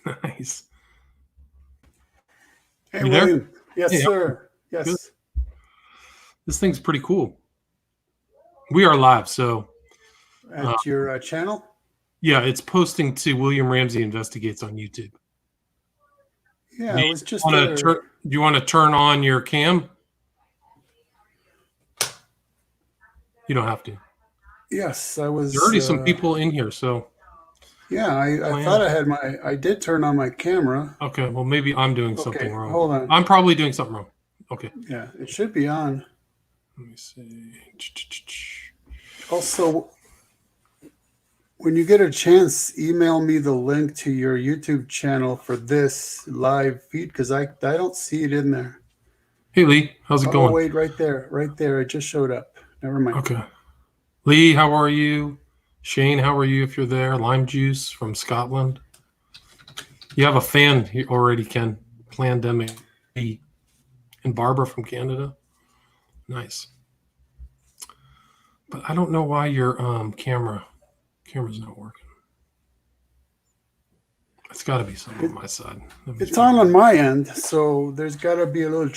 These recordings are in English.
Nice. Hey, You there? William. Yes, Hey, sir. good. Yes. This thing's pretty cool. We are live, so uh, At your channel? yeah, it's posting to William Ramsey Investigates on YouTube. Yeah, Do I you was just want to there. turn on your cam? You don't have to. Yes, I There are was. already some people in here, so Yeah, I plan. thought I had I did turn on my camera. Okay, well maybe I'm doing something Okay, wrong. hold on. I'm probably doing something wrong. Okay, Yeah, it should be on. let me see. Also, when you get a chance, email me the link to your YouTube channel for this live feed because I don't see it in there. Hey Lee, how's it Oh, going? wait, right there. Right there. It just showed up. Never mind. Okay, Lee, how are you? Shane, how are you? If you're there, Lime Juice from Scotland. You have a fan already, Ken. Plandemic. And Barbara from Canada. Nice. But I don't know why your camera's not working. It's got to be something It, on my side. it's on my end, so there's got to be a little.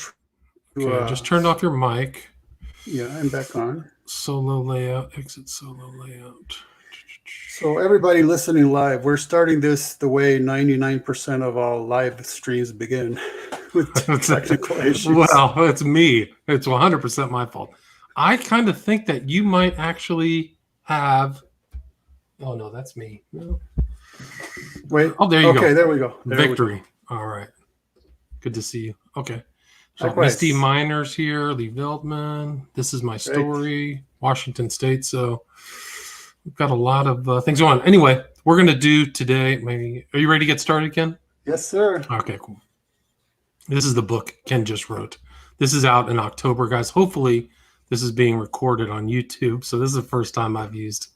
Okay, I just turned off your mic. Yeah, I'm back on. Solo layout. Exit solo layout. So everybody listening live, we're starting this the way 99% of all live streams begin with technical issues. Well, it's me. It's 100% my fault. I kind of think that you might actually have. Oh no, that's me. No. Wait. Oh, there you go. Okay, there we go. Victory. All right. Good to see you. Okay. So Likewise. Misty Miners here, Lee Veltman. This is my story, Washington State. So we've got a lot of things going on. Anyway, we're going to do today. Maybe are you ready to get started, Ken? Yes, sir. Okay, cool. This is the book Ken just wrote. This is out in October, guys. Hopefully, this is being recorded on YouTube. So this is the first time I've used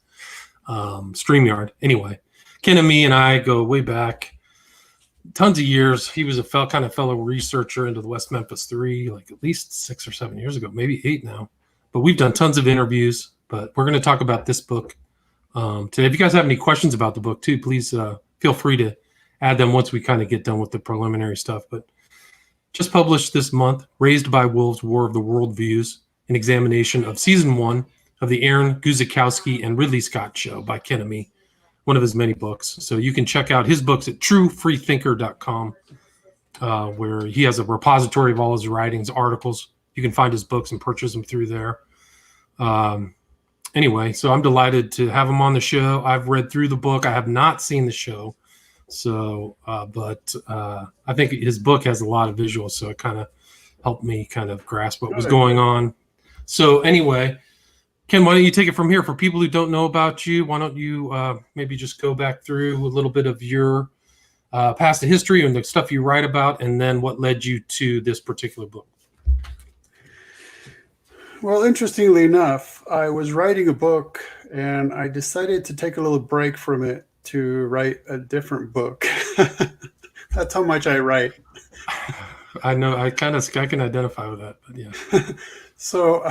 StreamYard. Anyway, Ken and me and I go way back. Tons of years. He was a kind of fellow researcher into the West Memphis 3, like at least 6 or 7 years ago, maybe 8 now. But we've done tons of interviews. But we're going to talk about this book today. If you guys have any questions about the book too, please feel free to add them once we kind of get done with the preliminary stuff. But just published this month, Raised by Wolves, War of the Worldviews, an examination of season 1 of the Aaron Guzikowski and Ridley Scott show by Ken Ammi, one of his many books. So you can check out his books at truefreethinker.com, where he has a repository of all his writings, articles. You can find his books and purchase them through there. Anyway, so I'm delighted to have him on the show. I've read through the book. I have not seen the show. So, but I think his book has a lot of visuals, so it kind of helped me kind of grasp what was going on. So anyway, Ken, why don't you take it from here? For people who don't know about you, why don't you maybe just go back through a little bit of your past history and the stuff you write about, and then what led you to this particular book? Well, interestingly enough, I was writing a book, and I decided to take a little break from it to write a different book. That's how much I write. I know I can identify with that, but yeah. So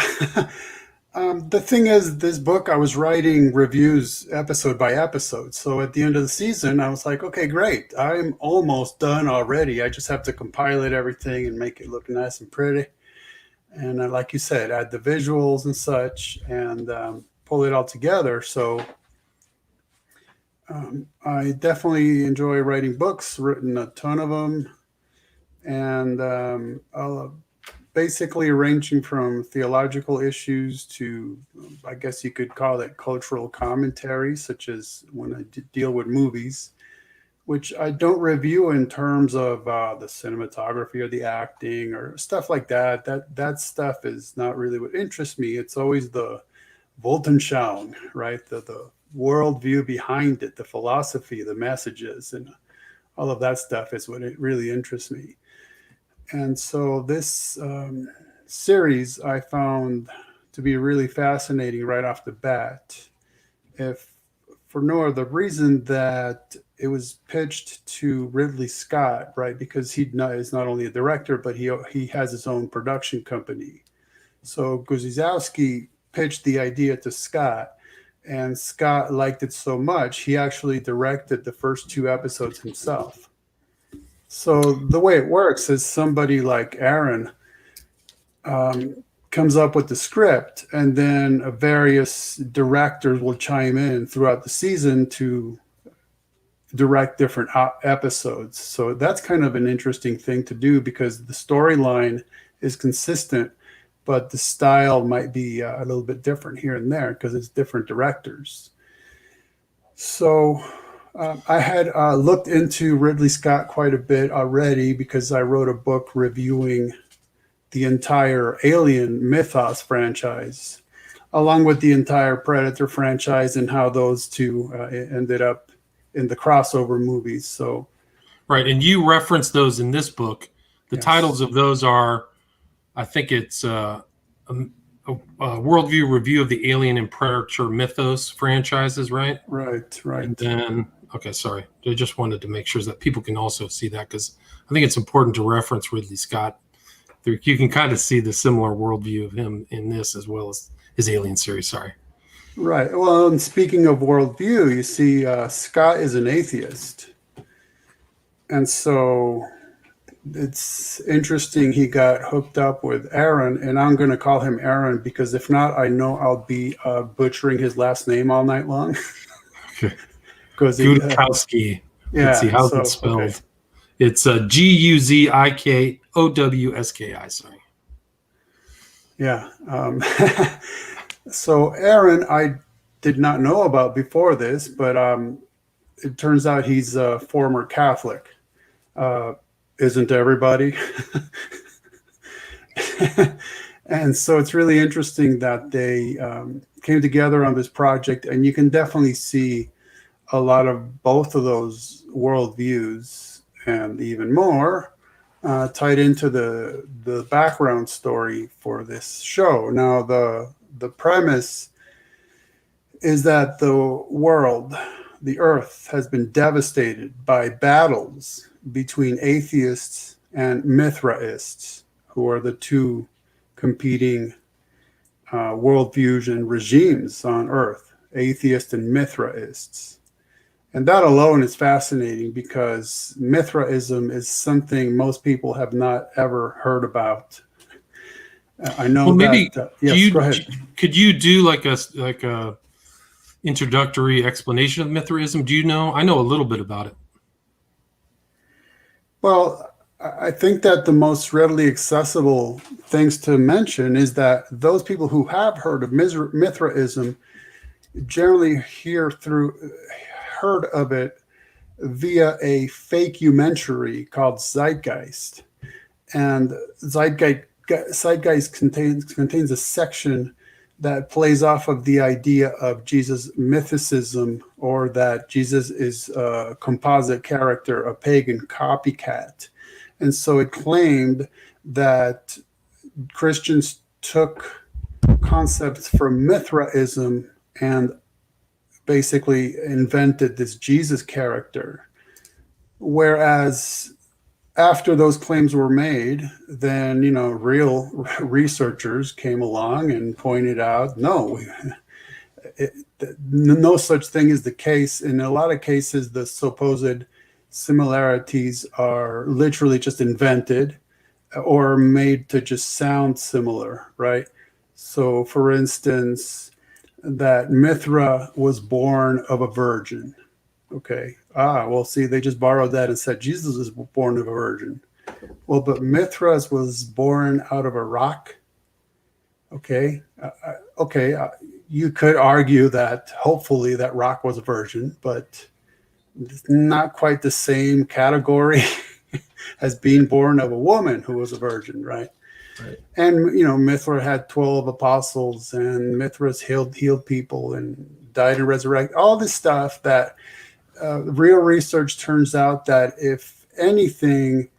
the thing is, this book I was writing reviews episode by episode. So at the end of the season, I was like, okay, great. I'm almost done already. I just have to compile everything and make it look nice and pretty. And like you said, add the visuals and such and pull it all together. So I definitely enjoy writing books, written a ton of them. And basically ranging from theological issues to, I guess you could call it cultural commentary, such as when I deal with movies, which I don't review in terms of the cinematography or the acting or stuff like that. That stuff is not really what interests me. It's always the Weltanschauung, right? The worldview behind it, the philosophy, the messages, and all of that stuff is what it really interests me. And so this series I found to be really fascinating right off the bat, if for no other reason that it was pitched to Ridley Scott, right? Because he is not only a director, but he has his own production company. So Guzikowski pitched the idea to Scott, and Scott liked it so much, he actually directed the first 2 episodes himself. So the way it works is somebody like Aaron comes up with the script, and then various directors will chime in throughout the season to direct different episodes. So that's kind of an interesting thing to do because the storyline is consistent, but the style might be a little bit different here and there because it's different directors. So I had looked into Ridley Scott quite a bit already because I wrote a book reviewing the entire Alien Mythos franchise, along with the entire Predator franchise and how those two ended up in the crossover movies. So, Right, and you reference those in this book. The yes. titles of those are, I think it's a worldview review of the Alien and Predator Mythos franchises, right? Right. And then, okay, sorry. I just wanted to make sure that people can also see that because I think it's important to reference Ridley Scott. You can kind of see the similar worldview of him in this as well as his Alien series. Sorry. Right. Well, and speaking of worldview, you see, Scott is an atheist. And so it's interesting he got hooked up with Aaron, and I'm going to call him Aaron because if not, I know I'll be butchering his last name all night long. Okay. Gudkowski. Yeah. Let's see, how's it spelled? Okay. It's Guzikowski. Sorry. Yeah. So Aaron, I did not know about before this, but it turns out he's a former Catholic. Isn't everybody? And so it's really interesting that they came together on this project, and you can definitely see a lot of both of those worldviews and even more tied into the background story for this show. Now, the premise is that the world, the earth, has been devastated by battles between atheists and Mithraists, who are the two competing worldviews and regimes on earth, atheists and Mithraists. And that alone is fascinating because Mithraism is something most people have not ever heard about. I know well, maybe, that. Yes, go ahead. Could you do like a introductory explanation of Mithraism? Do you know? I know a little bit about it. Well, I think that the most readily accessible things to mention is that those people who have heard of Mithraism generally heard of it via a fake-umentary called Zeitgeist. And Zeitgeist contains a section that plays off of the idea of Jesus' mythicism, or that Jesus is a composite character, a pagan copycat. And so it claimed that Christians took concepts from Mithraism and basically invented this Jesus character. Whereas after those claims were made, then, real researchers came along and pointed out, no such thing is the case. In a lot of cases, the supposed similarities are literally just invented or made to just sound similar, right? So, for instance, that Mithra was born of a virgin. Okay. Well, see, they just borrowed that and said Jesus is born of a virgin. Well, but Mithras was born out of a rock. Okay. You could argue that hopefully that rock was a virgin, but it's not quite the same category as being born of a woman who was a virgin, right? Right. And, Mithra had 12 apostles, and Mithras healed people and died and resurrected. All this stuff that real research turns out that if anything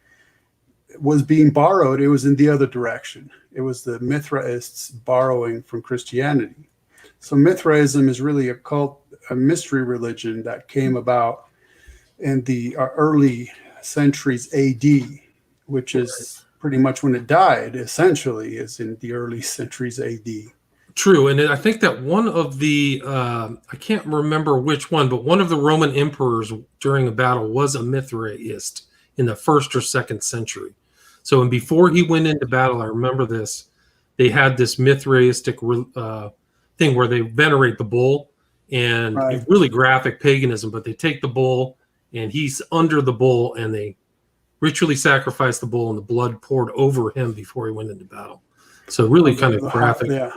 was being borrowed, it was in the other direction. It was the Mithraists borrowing from Christianity. So Mithraism is really a cult, a mystery religion that came about in the early centuries AD, which is pretty much when it died, essentially, is in the early centuries AD. True. And I think that one of the, I can't remember which one, but one of the Roman emperors during a battle was a Mithraist. in the 1st or 2nd century. So, and before he went into battle, I remember this, they had this Mithraistic thing where they venerate the bull, and Right. really graphic paganism, but they take the bull and he's under the bull and they ritually sacrificed the bull and the blood poured over him before he went into battle. So really kind of graphic. The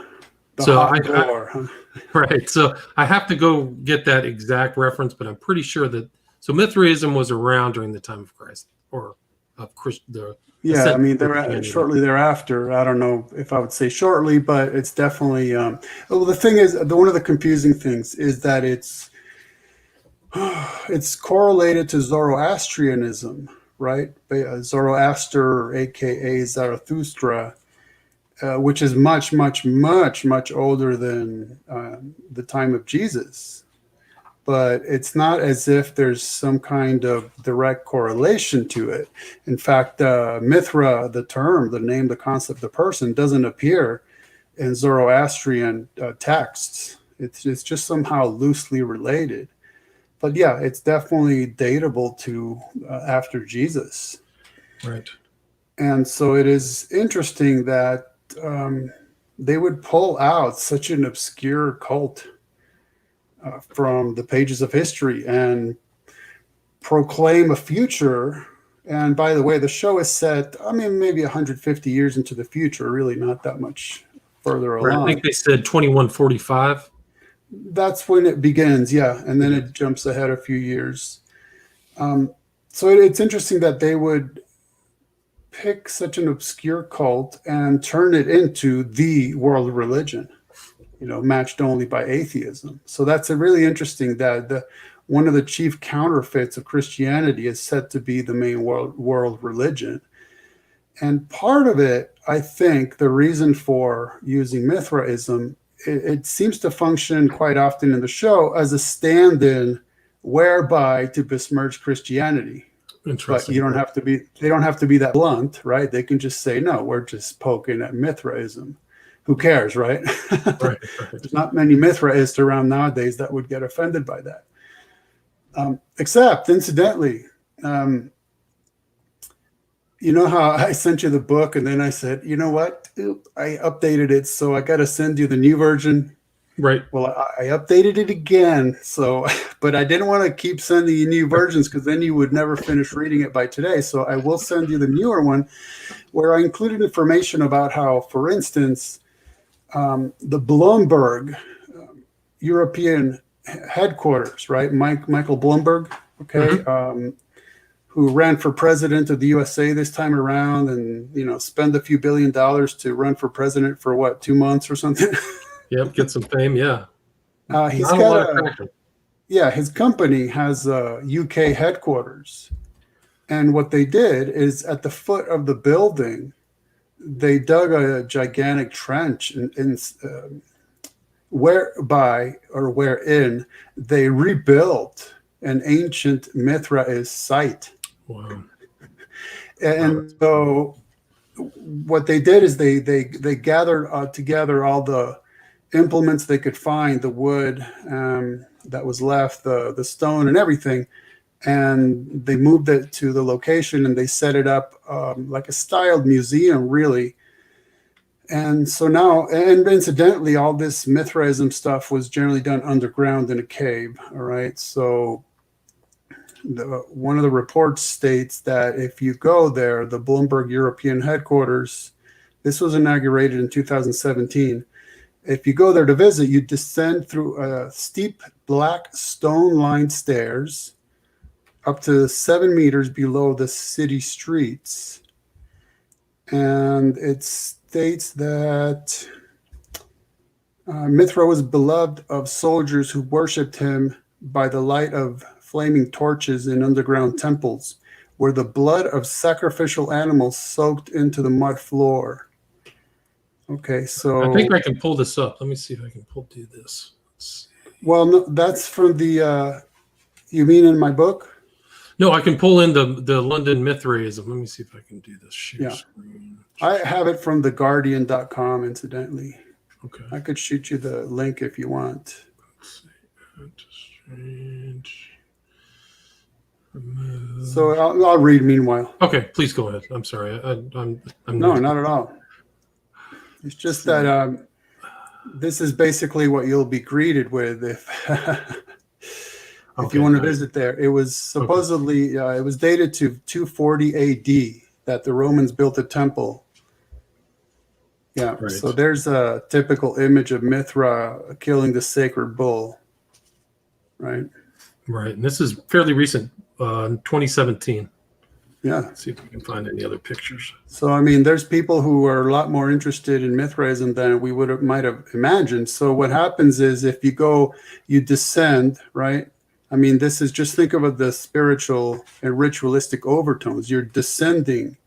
hot gore. Huh? Right. So I have to go get that exact reference, but I'm pretty sure that, so Mithraism was around during the time of Christ, or of the yeah, I mean, shortly thereafter. I don't know if I would say shortly, but it's definitely. Well, the thing is, one of the confusing things is that it's correlated to Zoroastrianism, right? Zoroaster, aka Zarathustra, which is much, much, much, much older than the time of Jesus. But it's not as if there's some kind of direct correlation to it. In fact, Mithra, the term, the name, the concept, the person, doesn't appear in Zoroastrian texts. It's just somehow loosely related. But yeah, it's definitely datable to after Jesus. Right. And so it is interesting that they would pull out such an obscure cult from the pages of history and proclaim a future. And by the way, the show is set, I mean, maybe 150 years into the future, really not that much further along. I think they said 2145. That's when it begins, yeah. And then it jumps ahead a few years. So it's interesting that they would pick such an obscure cult and turn it into the world religion, matched only by atheism. So that's a really interesting that one of the chief counterfeits of Christianity is said to be the main world religion. And part of it, I think, the reason for using Mithraism, it seems to function quite often in the show as a stand-in whereby to besmirch Christianity. But they don't have to be that blunt, right? They can just say, no, we're just poking at Mithraism. Who cares, right? Right. There's not many Mithraists around nowadays that would get offended by that. Except, incidentally, you know how I sent you the book and then I said, you know what? I updated it, so I got to send you the new version. Right. Well, I updated it again, but I didn't want to keep sending you new versions because then you would never finish reading it by today. So I will send you the newer one where I included information about how, for instance, the Bloomberg European headquarters, right? Michael Bloomberg, okay, who ran for president of the USA this time around and, spend a few $1 billion to run for president for what, 2 months or something? Yep, get some fame, yeah. He's got his company has a UK headquarters. And what they did is at the foot of the building, they dug a gigantic trench wherein they rebuilt an ancient Mithraist site. Wow. And so what they did is they gathered together all the implements they could find, the wood that was left, the stone and everything, and they moved it to the location and they set it up like a styled museum, really. And so now, and incidentally, all this Mithraism stuff was generally done underground in a cave. All right. So one of the reports states that if you go there, the Bloomberg European headquarters, this was inaugurated in 2017. If you go there to visit, you descend through steep black stone-lined stairs up to 7 meters below the city streets. And it states that Mithra was beloved of soldiers who worshipped him by the light of flaming torches in underground temples, where the blood of sacrificial animals soaked into the mud floor. Okay, so I think I can pull this up. Let me see if I can do this. Well, no, that's from the. You mean in my book? No, I can pull in the London Mithraism. Let me see if I can do this. Share screen. I have it from theguardian.com, incidentally. Okay. I could shoot you the link if you want. Let's see. So I'll read meanwhile. Okay, please go ahead. I'm sorry. I'm No, not at all. It's just that this is basically what you'll be greeted with if if you want to visit there. It was supposedly it was dated to 240 AD that the Romans built a temple. Yeah, Right. so there's a typical image of Mithra killing the sacred bull, right? Right, and this is fairly recent, 2017. Yeah. Let's see if we can find any other pictures. So, I mean, there's people who are a lot more interested in Mithraism than we might have imagined. So what happens is if you go, you descend, right? I mean, this is just think of the spiritual and ritualistic overtones. You're descending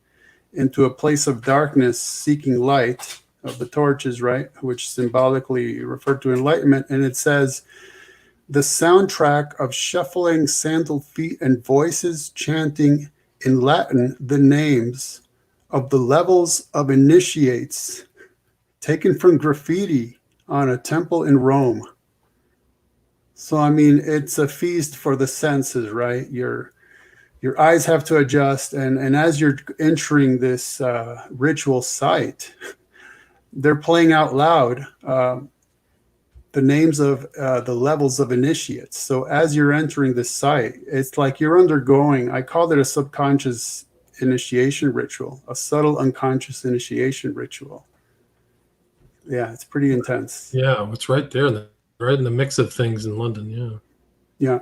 into a place of darkness, seeking light of the torches, right? Which symbolically referred to enlightenment. And it says, the soundtrack of shuffling sandaled feet and voices chanting in Latin the names of the levels of initiates taken from graffiti on a temple in Rome. So, I mean, it's a feast for the senses, right? Your eyes have to adjust. And as you're entering this ritual site, they're playing out loud the names of the levels of initiates. So as you're entering the site, it's like you're undergoing, I called it a subconscious initiation ritual, a subtle unconscious initiation ritual. Yeah, it's pretty intense. Yeah, it's right there, right in the mix of things in London. Yeah. Yeah.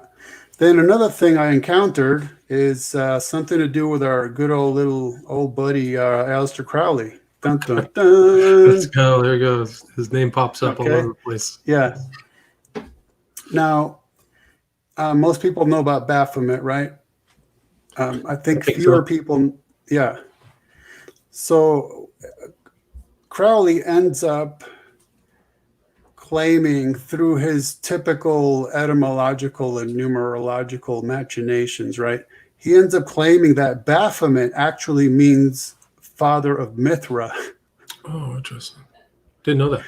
Then another thing I encountered is something to do with our good old buddy, Aleister Crowley. Dun, dun, dun. Let's go. There he goes. His name pops up all over the place. Yeah. Now, most people know about Baphomet, right? I think fewer people. Yeah. So Crowley ends up claiming through his typical etymological and numerological machinations, right? He ends up claiming that Baphomet actually means father of Mithra. Oh, interesting. Didn't know that.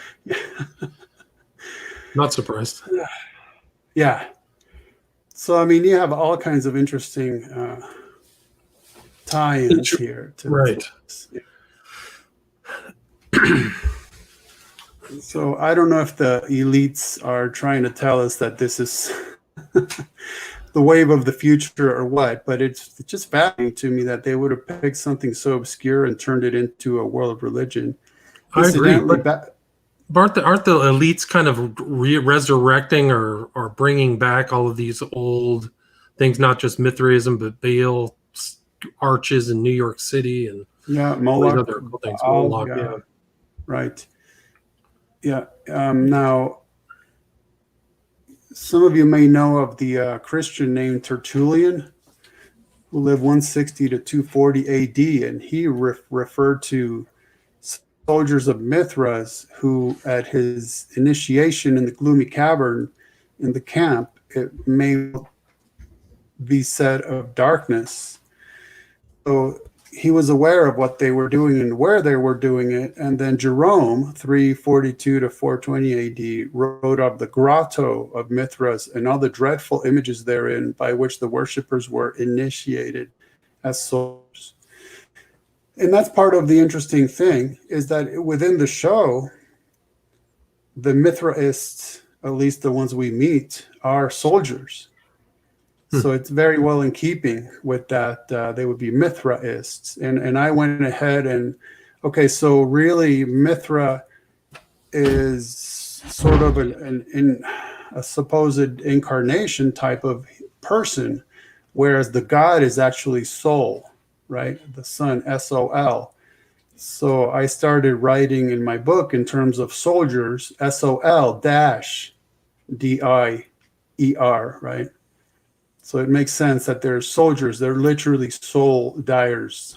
Not surprised. Yeah. So, I mean, you have all kinds of interesting tie-ins here. Right. So I don't know if the elites are trying to tell us that this is the wave of the future or what, but it's just fascinating to me that they would have picked something so obscure and turned it into a world religion. I agree. But aren't the elites kind of resurrecting or bringing back all of these old things, not just Mithraism, but Baal arches in New York City and Moloch, other things. Moloch, yeah. Right. Yeah. Now, some of you may know of the Christian named Tertullian, who lived 160 to 240 AD, and he referred to soldiers of Mithras who, at his initiation in the gloomy cavern in the camp, it may be said of darkness. So he was aware of what they were doing and where they were doing it. And then Jerome, 342 to 420 AD, wrote of the grotto of Mithras and all the dreadful images therein by which the worshippers were initiated as souls. And that's part of the interesting thing, is that within the show, the Mithraists, at least the ones we meet, are soldiers. So it's very well in keeping with that. They would be Mithraists. And I went ahead and, okay, so really Mithra is sort of a supposed incarnation type of person, whereas the god is actually Sol, right? The sun, S-O-L. So I started writing in my book in terms of soldiers, S-O-L-D-I-E-R, right? So it makes sense that they're soldiers. They're literally soul dyers.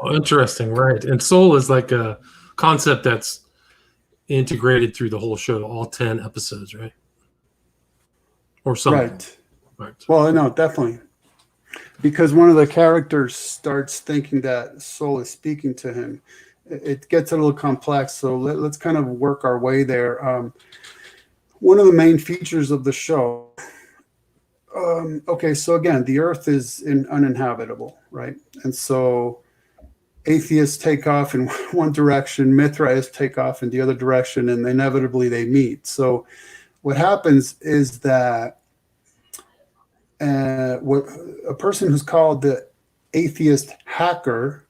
Oh, interesting, right. And soul is like a concept that's integrated through the whole show, all 10 episodes, right? Or something. Right. Well, no, definitely. Because one of the characters starts thinking that soul is speaking to him. It gets a little complex, so let's kind of work our way there. One of the main features of the show Okay, so again, the Earth is uninhabitable, right? And so atheists take off in one direction, Mithraists take off in the other direction, and inevitably they meet. So what happens is that what a person who's called the atheist hacker,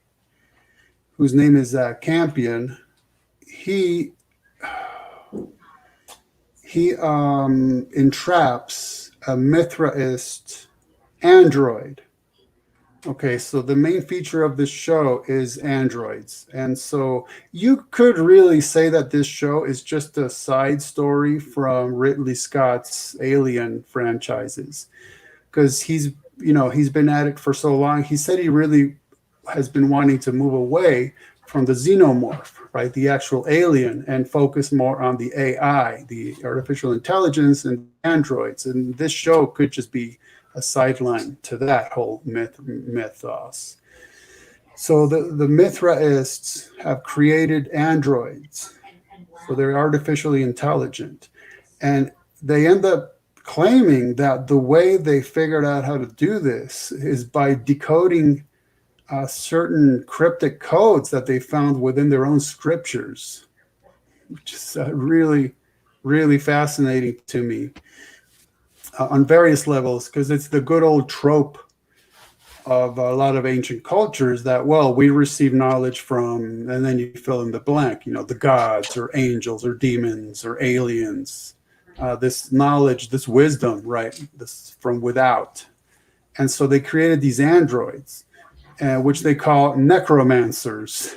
whose name is Campion, he entraps a Mithraist android. Okay, so the main feature of this show is androids. And so you could really say that this show is just a side story from Ridley Scott's Alien franchises. Because he's been at it for so long. He said he really has been wanting to move away from the xenomorph, right? The actual alien, and focus more on the AI, the artificial intelligence and androids. And this show could just be a sideline to that whole mythos. So the Mithraists have created androids. So they're artificially intelligent. And they end up claiming that the way they figured out how to do this is by decoding certain cryptic codes that they found within their own scriptures, which is really, really fascinating to me. On various levels, because it's the good old trope of a lot of ancient cultures that, well, we receive knowledge from, and then you fill in the blank, the gods or angels or demons or aliens, this knowledge, this wisdom, right, this from without. And so they created these androids, which they call necromancers.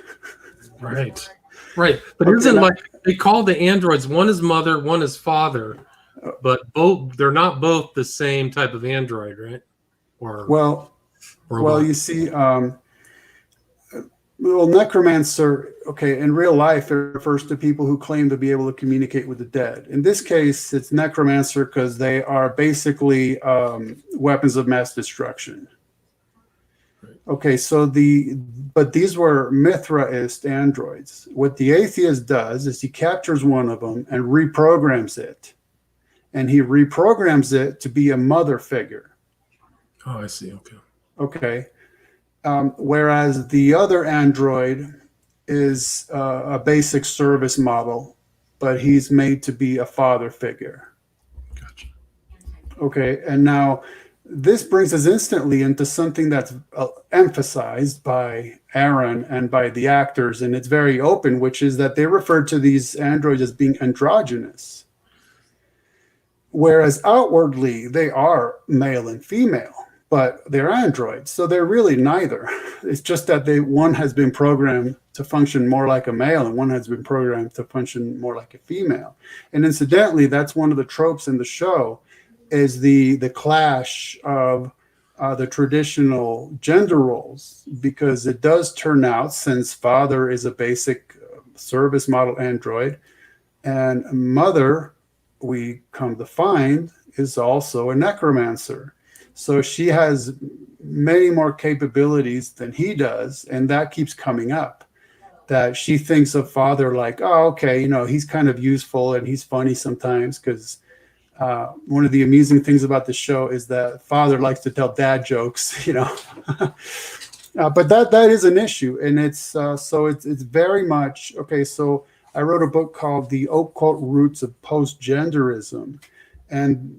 Right. But isn't like they call the androids, one is mother, one is father, but they're not both the same type of android, right? You see, necromancer, okay, in real life, it refers to people who claim to be able to communicate with the dead. In this case, it's necromancer because they are basically weapons of mass destruction. Okay, but these were Mithraist androids. What the atheist does is he captures one of them and reprograms it. And he reprograms it to be a mother figure. Oh, I see. Okay. Whereas the other android is a basic service model, but he's made to be a father figure. Gotcha. Okay. And now this brings us instantly into something that's emphasized by Aaron and by the actors, and it's very open, which is that they refer to these androids as being androgynous. Whereas outwardly they are male and female, but they're androids. So they're really neither. It's just that one has been programmed to function more like a male and one has been programmed to function more like a female. And incidentally, that's one of the tropes in the show, is the clash of the traditional gender roles, because it does turn out, since father is a basic service model android and mother, we come to find, is also a necromancer. So she has many more capabilities than he does, and that keeps coming up, that she thinks of father like, oh, okay, he's kind of useful and he's funny sometimes, because one of the amusing things about the show is that father likes to tell dad jokes, but that is an issue. And it's very much, okay, so I wrote a book called The Occult Roots of Post-Genderism. And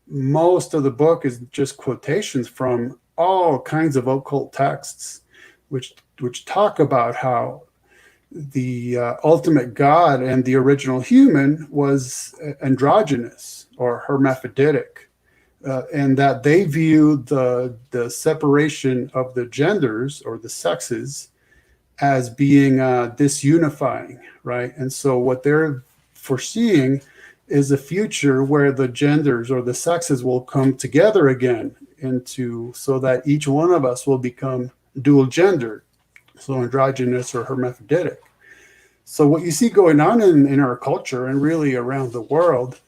most of the book is just quotations from all kinds of occult texts, which talk about how the ultimate God and the original human was androgynous or hermaphroditic, and that they view the separation of the genders or the sexes as being disunifying, right? And so what they're foreseeing is a future where the genders or the sexes will come together again so that each one of us will become dual gendered, so androgynous or hermaphroditic. So what you see going on in our culture and really around the world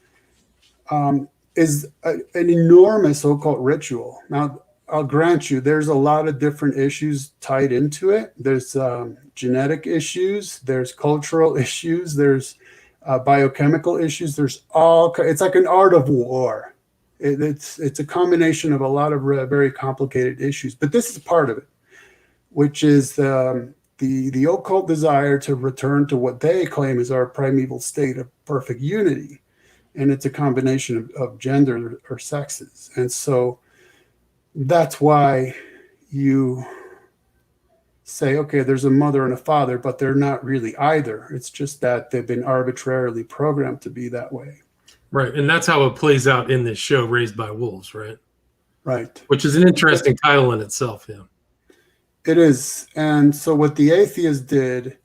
is an enormous occult ritual. Now, I'll grant you, there's a lot of different issues tied into it. There's genetic issues, there's cultural issues, there's biochemical issues. It's like an art of war. It's a combination of a lot of very complicated issues, but this is part of it, which is the occult desire to return to what they claim is our primeval state of perfect unity. And it's a combination of gender or sexes. And so that's why you say, okay, there's a mother and a father, but they're not really either. It's just that they've been arbitrarily programmed to be that way. Right. And that's how it plays out in this show, Raised by Wolves, right? Right. Which is an interesting title in itself, yeah. It is. And so what the atheist did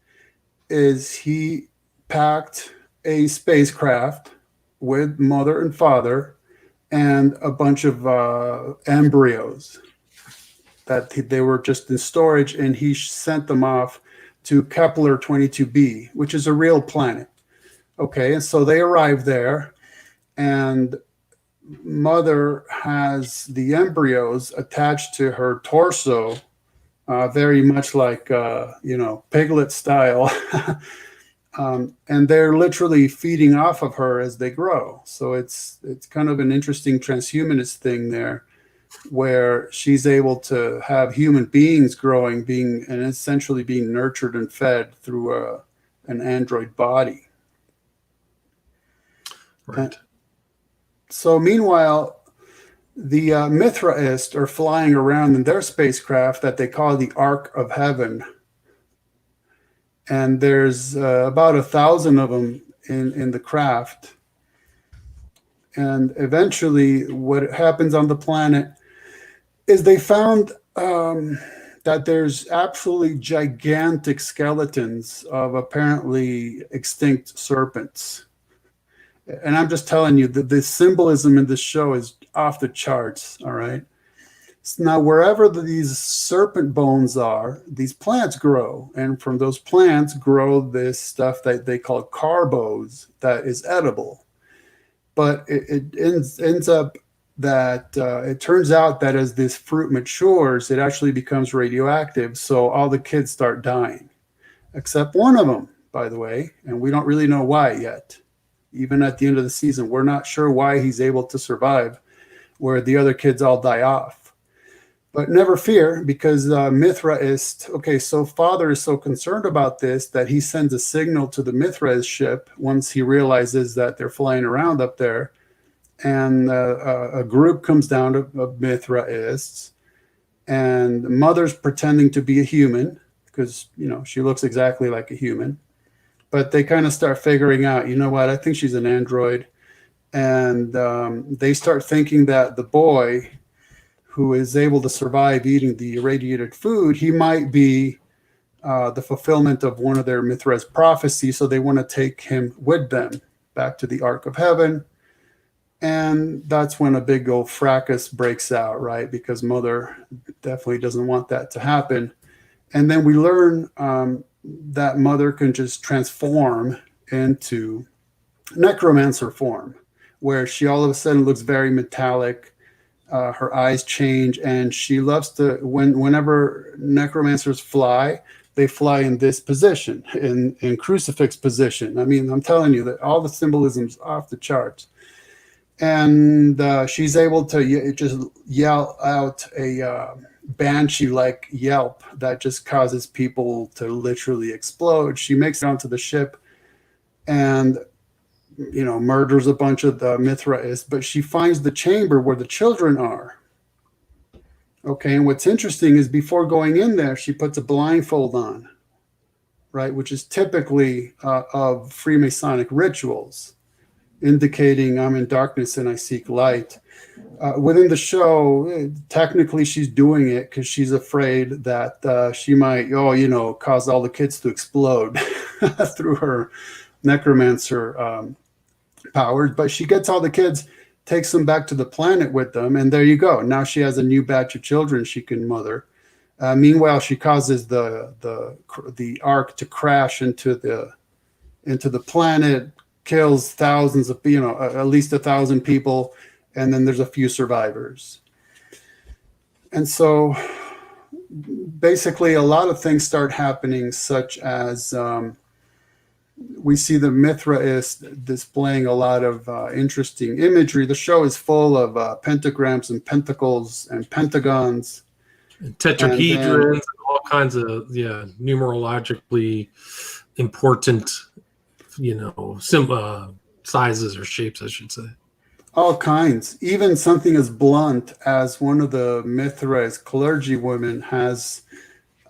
is he packed a spacecraft with mother and father and a bunch of embryos that they were just in storage, and he sent them off to Kepler 22b, which is a real planet. Okay, and so they arrived there, and mother has the embryos attached to her torso, very much like piglet style. And they're literally feeding off of her as they grow. So it's kind of an interesting transhumanist thing there, where she's able to have human beings growing, and essentially being nurtured and fed through an android body. Right. So meanwhile, the Mithraists are flying around in their spacecraft that they call the Ark of Heaven. And there's about 1,000 of them in the craft. And eventually what happens on the planet is they found that there's absolutely gigantic skeletons of apparently extinct serpents. And I'm just telling you that the symbolism in this show is off the charts, all right? So now, wherever these serpent bones are, these plants grow. And from those plants grow this stuff that they call carbos that is edible. But it ends up that it turns out that as this fruit matures, it actually becomes radioactive. So all the kids start dying, except one of them, by the way. And we don't really know why yet. Even at the end of the season, we're not sure why he's able to survive, where the other kids all die off. But never fear, because Mithraist, okay, so father is so concerned about this that he sends a signal to the Mithraist ship once he realizes that they're flying around up there. And a group comes down of Mithraists, and mother's pretending to be a human because, she looks exactly like a human. But they kind of start figuring out, you know what, I think she's an android. And they start thinking that the boy who is able to survive eating the irradiated food, he might be the fulfillment of one of their Mithraist prophecies. So they want to take him with them back to the Ark of Heaven. And that's when a big old fracas breaks out, right? Because mother definitely doesn't want that to happen. And then we learn that mother can just transform into necromancer form, where she all of a sudden looks very metallic. Her eyes change, and she loves to, whenever necromancers fly, they fly in this position, in crucifix position. I mean, I'm telling you that all the symbolism's off the charts. And she's able to just yell out a banshee-like yelp that just causes people to literally explode. She makes it onto the ship and murders a bunch of the Mithraists, but she finds the chamber where the children are. Okay, and what's interesting is before going in there, she puts a blindfold on, right, which is typically of Freemasonic rituals, indicating I'm in darkness and I seek light. Within the show, technically she's doing it because she's afraid that she might, cause all the kids to explode through her necromancer powers. But she gets all the kids, takes them back to the planet with them, and there you go. Now she has a new batch of children she can mother. Meanwhile, she causes the ark to crash into the planet, kills thousands of, at least 1,000 people, and then there's a few survivors. And so basically a lot of things start happening, such as we see the Mithraist displaying a lot of interesting imagery. The show is full of pentagrams and pentacles and pentagons. And tetrahedrons and all kinds of numerologically important, sizes or shapes, I should say. All kinds. Even something as blunt as one of the Mithraist clergy women has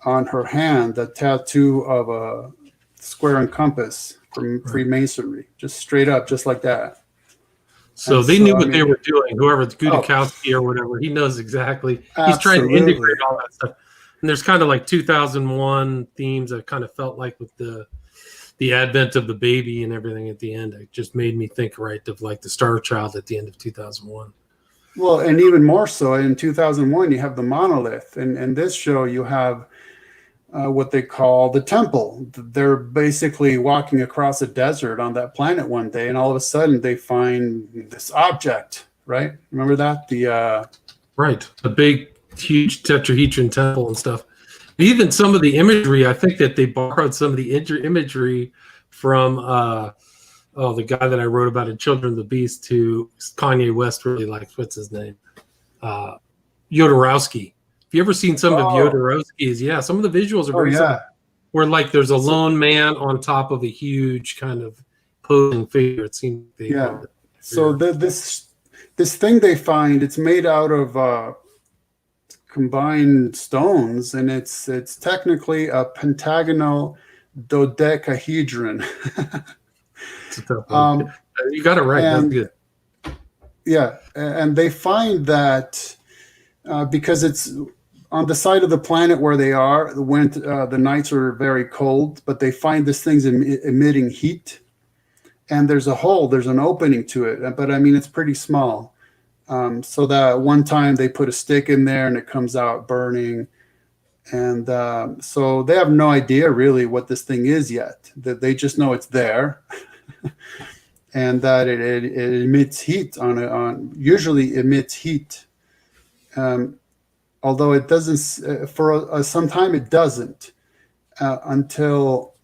on her hand a tattoo of a square and compass from Freemasonry, just straight up, just like that. So they knew what they were doing. Whoever, Gudikowski or whatever, he knows exactly. He's trying to integrate all that stuff. And there's kind of like 2001 themes that kind of felt like with the advent of the baby and everything at the end. It just made me think of like the Star Child at the end of 2001. Well, and even more so in 2001, you have the monolith. And in this show, you have what they call the temple. They're basically walking across a desert on that planet one day, and all of a sudden they find this object, right? Remember that? The big, huge tetrahedron temple and stuff. Even some of the imagery, I think that they borrowed some of the imagery from the guy that I wrote about in Children of the Beast, who Kanye West really likes. What's his name? Jodorowsky. Have you ever seen some of Jodorowsky's? Yeah, some of the visuals are very similar. Where like there's a lone man on top of a huge kind of posing figure. It seems. So this thing they find, it's made out of combined stones, and it's technically a pentagonal dodecahedron. You got it right. That's good. Yeah, and they find that because it's on the side of the planet where they are, the nights are very cold, but they find this thing's emitting heat, and there's an opening to it, but I mean it's pretty small. So that one time they put a stick in there and it comes out burning, and so they have no idea really what this thing is yet. That they just know it's there, and that it emits heat usually emits heat. Although it doesn't for some time, it doesn't until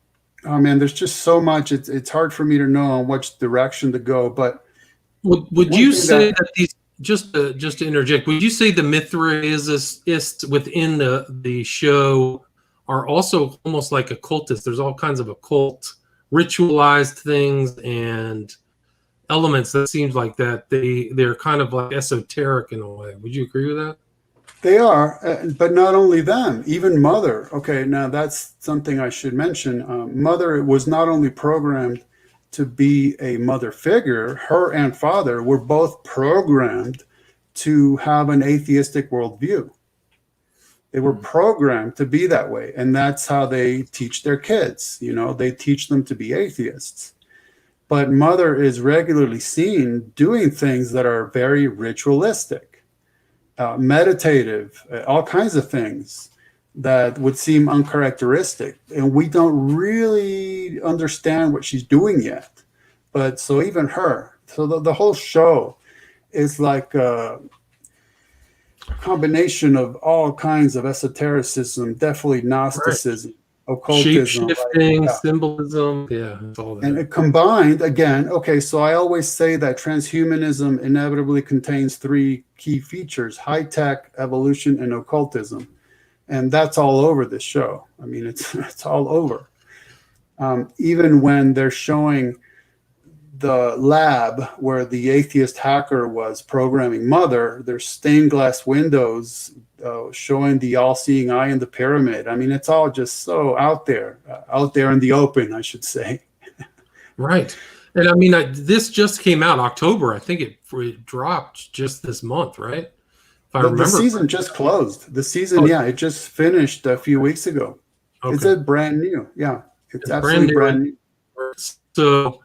there's just so much. It's hard for me to know on which direction to go. But would you say that these just to interject? Would you say the Mithraists within the show are also almost like occultists? There's all kinds of occult, ritualized things and elements that seems like that they're kind of like esoteric in a way. Would you agree with that? They are, but not only them, even Mother. Okay, now that's something I should mention. Mother was not only programmed to be a mother figure, her and father were both programmed to have an atheistic worldview. They were programmed to be that way, and that's how they teach their kids. They teach them to be atheists. But Mother is regularly seen doing things that are very ritualistic. Meditative, all kinds of things that would seem uncharacteristic, and we don't really understand what she's doing yet. But so even her, so the whole show is like a combination of all kinds of esotericism, definitely Gnosticism, occultism, shape-shifting, symbolism, it's all that. And it combined again. Okay, so I always say that transhumanism inevitably contains three key features: high tech, evolution, and occultism, and that's all over this show. I mean, it's all over. Even when they're showing the lab where the atheist hacker was programming Mother, there's stained glass windows showing the all-seeing eye in the pyramid. I mean, it's all just so out there in the open, I should say. Right. And I mean, this just came out October. I think it dropped just this month, right? If I remember. The season just closed. The season, it just finished a few weeks ago. Okay. It's a brand new. Yeah, it's absolutely brand new. So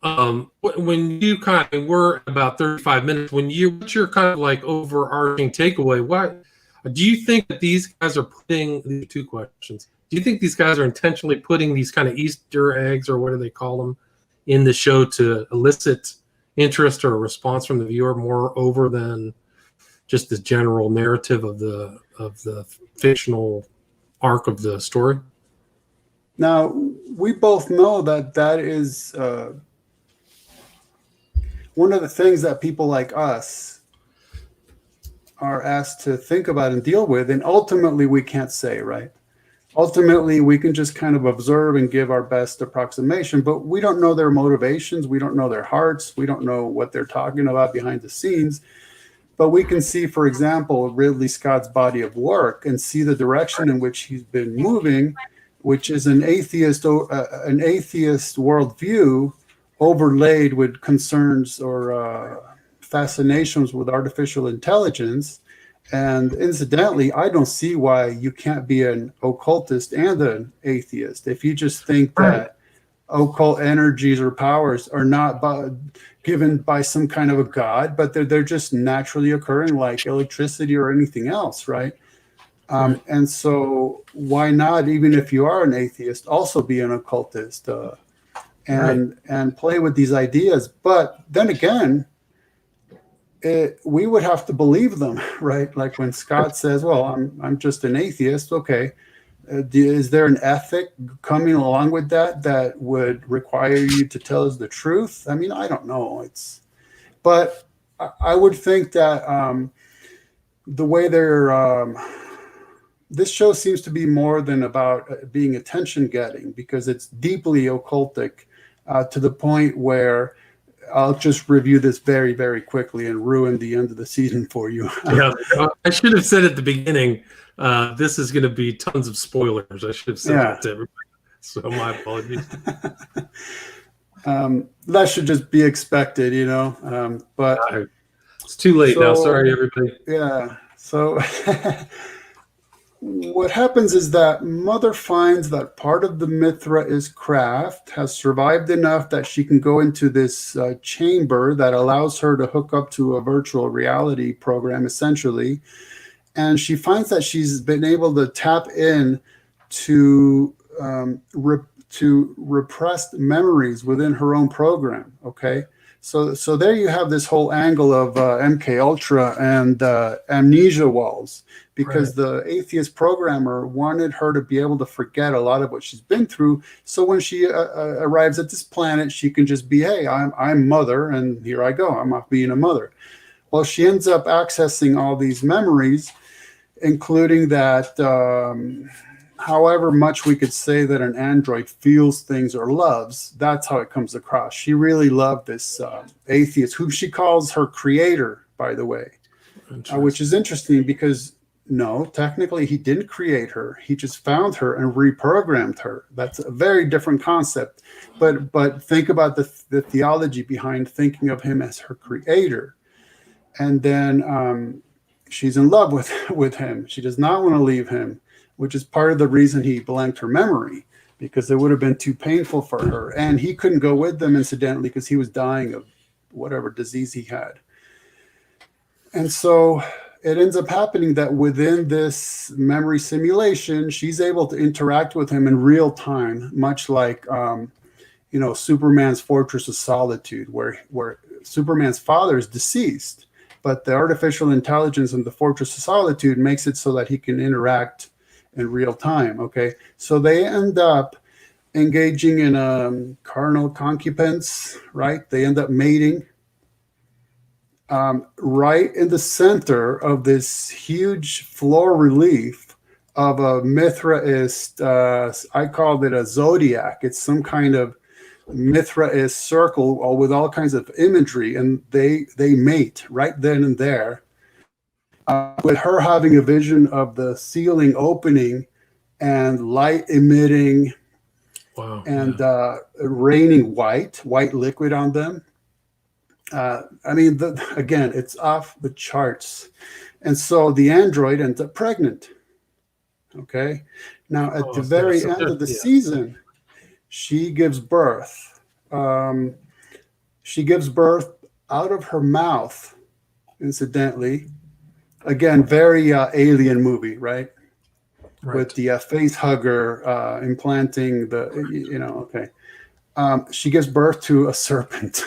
when you kind of we're about 35 minutes, what's your kind of like overarching takeaway? What do you think that these guys are putting? These are two questions. Do you think these guys are intentionally putting these kind of Easter eggs, or what do they call them, in the show to elicit interest or a response from the viewer more over than just the general narrative of the fictional arc of the story? Now, we both know that that is one of the things that people like us are asked to think about and deal with, and ultimately we can't say, right? Ultimately, we can just kind of observe and give our best approximation, but we don't know their motivations. We don't know their hearts. We don't know what they're talking about behind the scenes. But we can see, for example, Ridley Scott's body of work and see the direction in which he's been moving, which is an atheist worldview overlaid with concerns or fascinations with artificial intelligence. And incidentally, I don't see why you can't be an occultist and an atheist if you just think that occult energies or powers are not given by some kind of a god, but they're just naturally occurring like electricity or anything else, right? And so why not, even if you are an atheist, also be an occultist and play with these ideas? But then again, we would have to believe them, right? Like when Scott says, well, I'm just an atheist. Okay. Is there an ethic coming along with that would require you to tell us the truth? I mean, I don't know. But I would think that the way this show seems to be more than about being attention getting, because it's deeply occultic to the point where I'll just review this very, very quickly and ruin the end of the season for you. Yeah, I should have said at the beginning, this is going to be tons of spoilers. I should have said that to everybody. So my apologies. That should just be expected, but it's too late now. Sorry, everybody. Yeah. So what happens is that Mother finds that part of the Mithraism craft has survived enough that she can go into this chamber that allows her to hook up to a virtual reality program, essentially. And she finds that she's been able to tap in to repressed memories within her own program. Okay. So there you have this whole angle of MK Ultra and amnesia walls, because the atheist programmer wanted her to be able to forget a lot of what she's been through. So when she arrives at this planet, she can just be, hey, I'm mother, and here I go. I'm off being a mother. Well, she ends up accessing all these memories, including that however much we could say that an android feels things or loves, that's how it comes across. She really loved this atheist, who she calls her creator, by the way, which is interesting because, no, technically he didn't create her. He just found her and reprogrammed her. That's a very different concept. But think about the theology behind thinking of him as her creator. And then she's in love with him. She does not want to leave him, which is part of the reason he blanked her memory, because it would have been too painful for her. And he couldn't go with them, incidentally, because he was dying of whatever disease he had. And so it ends up happening that within this memory simulation, she's able to interact with him in real time, much like, Superman's Fortress of Solitude, where Superman's father is deceased, but the artificial intelligence in the Fortress of Solitude makes it so that he can interact in real time. Okay, so they end up engaging in carnal concubines, right? They end up mating right in the center of this huge floor relief of a Mithraist. I called it a zodiac. It's some kind of Mithraist circle with all kinds of imagery, and they mate right then and there. With her having a vision of the ceiling opening and light emitting, and raining white liquid on them. Again, it's off the charts. And so the android ends up pregnant. Okay. Now, at the very end of the season, she gives birth. She gives birth out of her mouth, incidentally. Again, very alien movie, right? With the face hugger implanting the, okay. She gives birth to a serpent.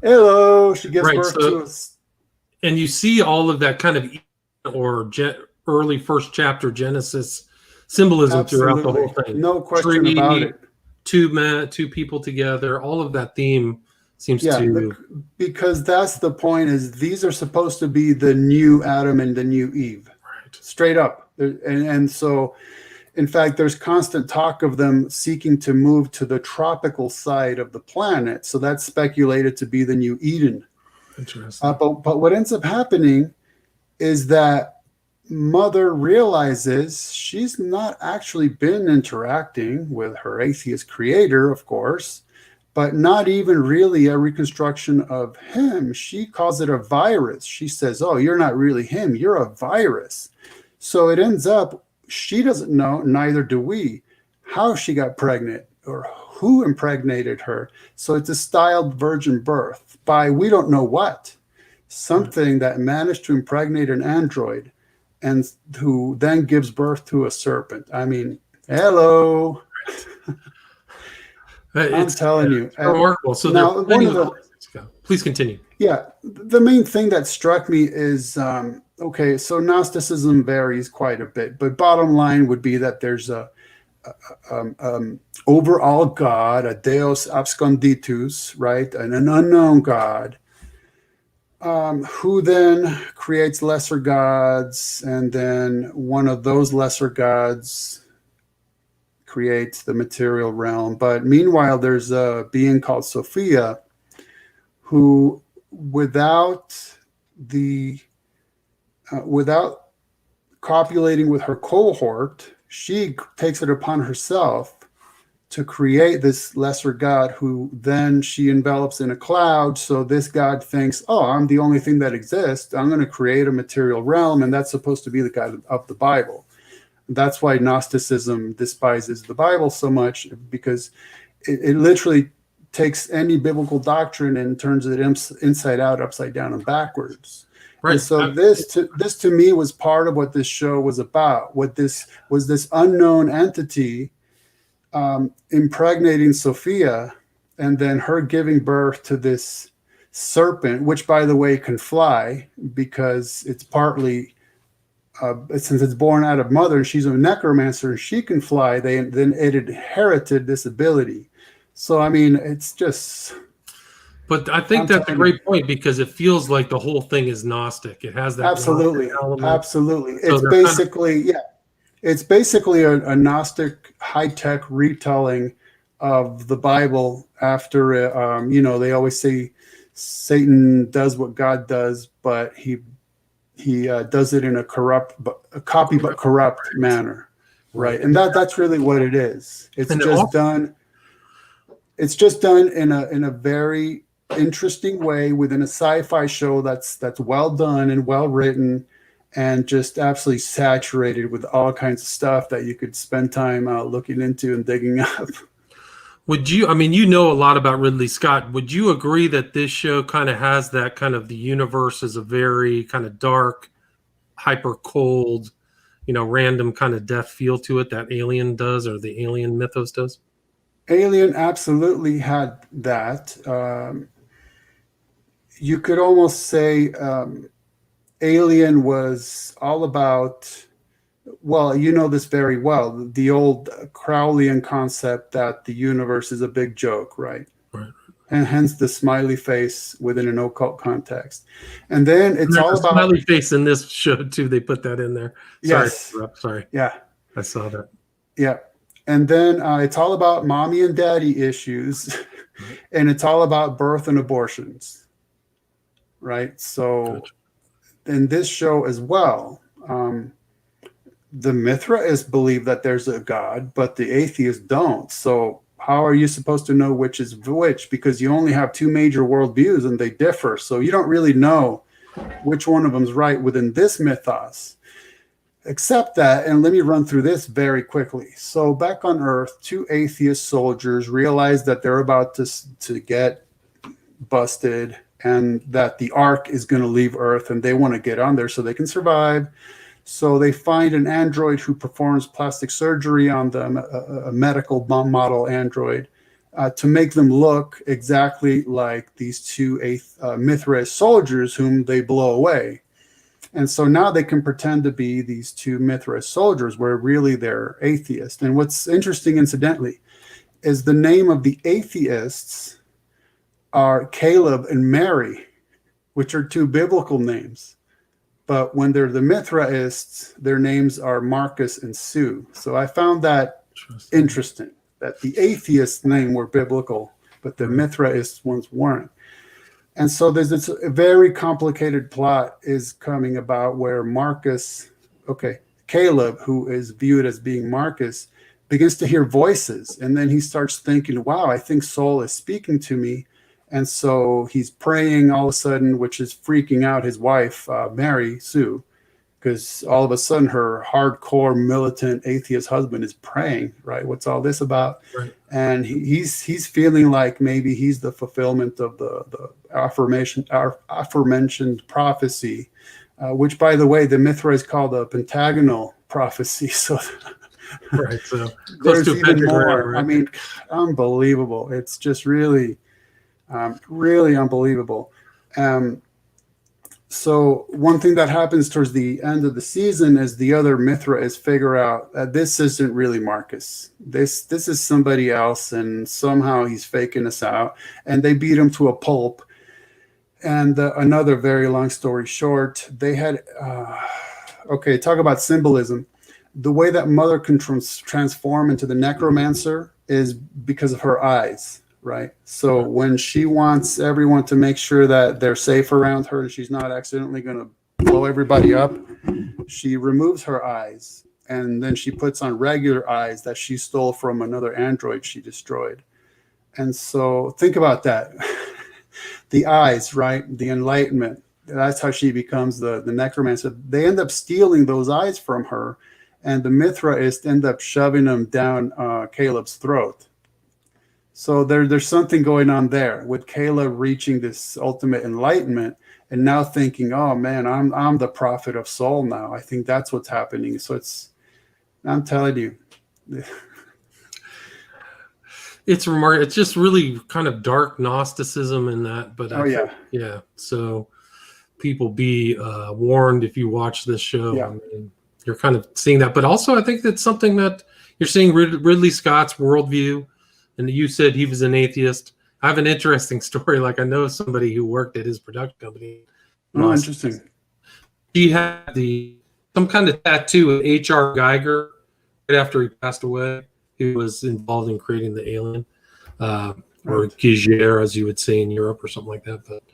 Hello. She gives birth to a... And you see all of that kind of early first chapter Genesis symbolism throughout the Absolutely. whole thing. No question about Tree, it. two people together, all of that theme seems Yeah, to. because that's the point, is these are supposed to be the new Adam and the new Eve. Right. Straight up. And so, in fact, there's constant talk of them seeking to move to the tropical side of the planet. So that's speculated to be the new Eden. Interesting. But what ends up happening is that Mother realizes she's not actually been interacting with her atheist creator, of course, but not even really a reconstruction of him. She calls it a virus. She says, oh, you're not really him, you're a virus. So it ends up, she doesn't know, neither do we, how she got pregnant or who impregnated her. So it's a styled virgin birth by we don't know what, something that managed to impregnate an android and who then gives birth to a serpent. I mean, hello. I'm telling you. Remarkable. So now, one of the, please continue. Yeah, the main thing that struck me is okay, so Gnosticism varies quite a bit, but bottom line would be that there's a overall God, a Deus absconditus, right, and an unknown God, who then creates lesser gods, and then one of those lesser gods creates the material realm. But meanwhile, there's a being called Sophia, who, without copulating with her cohort, she takes it upon herself to create this lesser god, who then she envelops in a cloud. So this god thinks, oh, I'm the only thing that exists, I'm going to create a material realm, and that's supposed to be the god of the Bible. That's why Gnosticism despises the Bible so much, because it literally takes any biblical doctrine and turns it inside out, upside down, and backwards. Right. And so this to me was part of what this show was about. What this was, this unknown entity impregnating Sophia, and then her giving birth to this serpent, which, by the way, can fly, because it's partly since it's born out of mother, and she's a necromancer and she can fly, then it inherited this ability. So, I mean, it's just... But I think that's a great point, because it feels like the whole thing is Gnostic. It has that absolutely element. Absolutely. So it's basically, it's basically a Gnostic high-tech retelling of the Bible after, they always say Satan does what God does, but he does it in a corrupt manner, right? And that's really what it is. It's just done in a very interesting way within a sci-fi show that's well done and well written, and just absolutely saturated with all kinds of stuff that you could spend time looking into and digging up. Would you, I mean, you know a lot about Ridley Scott. Would you agree that this show kind of has that kind of, the universe is a very kind of dark, hyper cold, random kind of death feel to it that Alien does, or the Alien mythos does? Alien absolutely had that. You could almost say Alien was all about, well, you know this very well, the old Crowleyan concept that the universe is a big joke, right? Right. And hence the smiley face within an occult context. And then it's all about smiley face in this show too. They put that in there. Yes. Sorry. Yeah. I saw that. Yeah. And then it's all about mommy and daddy issues, and it's all about birth and abortions, right? So in this show as well, the Mithraists believe that there's a God, but the atheists don't. So how are you supposed to know which is which? Because you only have two major worldviews and they differ. So you don't really know which one of them's right within this mythos. Except that, and let me run through this very quickly. So back on Earth, two atheist soldiers realize that they're about to get busted, and that the Ark is going to leave Earth, and they want to get on there so they can survive. So they find an android who performs plastic surgery on them, a medical model android, to make them look exactly like these two Mithraist soldiers whom they blow away. And so now they can pretend to be these two Mithras soldiers where really they're atheists. And what's interesting, incidentally, is the name of the atheists are Caleb and Mary, which are two biblical names. But when they're the Mithraists, their names are Marcus and Sue. So I found that interesting, that the atheist name were biblical, but the Mithraists ones weren't. And so there's this very complicated plot is coming about where Caleb, who is viewed as being Marcus, begins to hear voices. And then he starts thinking, wow, I think Soul is speaking to me. And so he's praying all of a sudden, which is freaking out his wife, Mary Sue, because all of a sudden her hardcore militant atheist husband is praying, right? What's all this about? Right. And he's feeling like maybe he's the fulfillment of the aforementioned prophecy, which, by the way, the Mithra is called a pentagonal prophecy. So, right. So there's even more. Right? I mean, unbelievable. It's just really, really unbelievable. So one thing that happens towards the end of the season is the other Mithras figure out that this isn't really Marcus. This is somebody else, and somehow he's faking us out. And they beat him to a pulp. And another very long story short, they had, talk about symbolism. The way that Mother can transform into the necromancer is because of her eyes. Right. So when she wants everyone to make sure that they're safe around her and she's not accidentally going to blow everybody up, she removes her eyes and then she puts on regular eyes that she stole from another android she destroyed. And so think about that. The eyes, right? The enlightenment. That's how she becomes the necromancer. They end up stealing those eyes from her, and the Mithraists end up shoving them down Caleb's throat. So there's something going on there with Caleb reaching this ultimate enlightenment and now thinking, oh man, I'm the prophet of Soul now. I think that's what's happening. So I'm telling you. It's remarkable. It's just really kind of dark Gnosticism in that. But yeah. So people be warned if you watch this show. Yeah. I mean, you're kind of seeing that. But also I think that's something that you're seeing Ridley Scott's worldview. And you said he was an atheist. I have an interesting story. Like, I know somebody who worked at his production company. Oh, interesting. He had some kind of tattoo of H.R. Geiger right after he passed away. He was involved in creating the alien, or Giger, as you would say in Europe, or something like that. But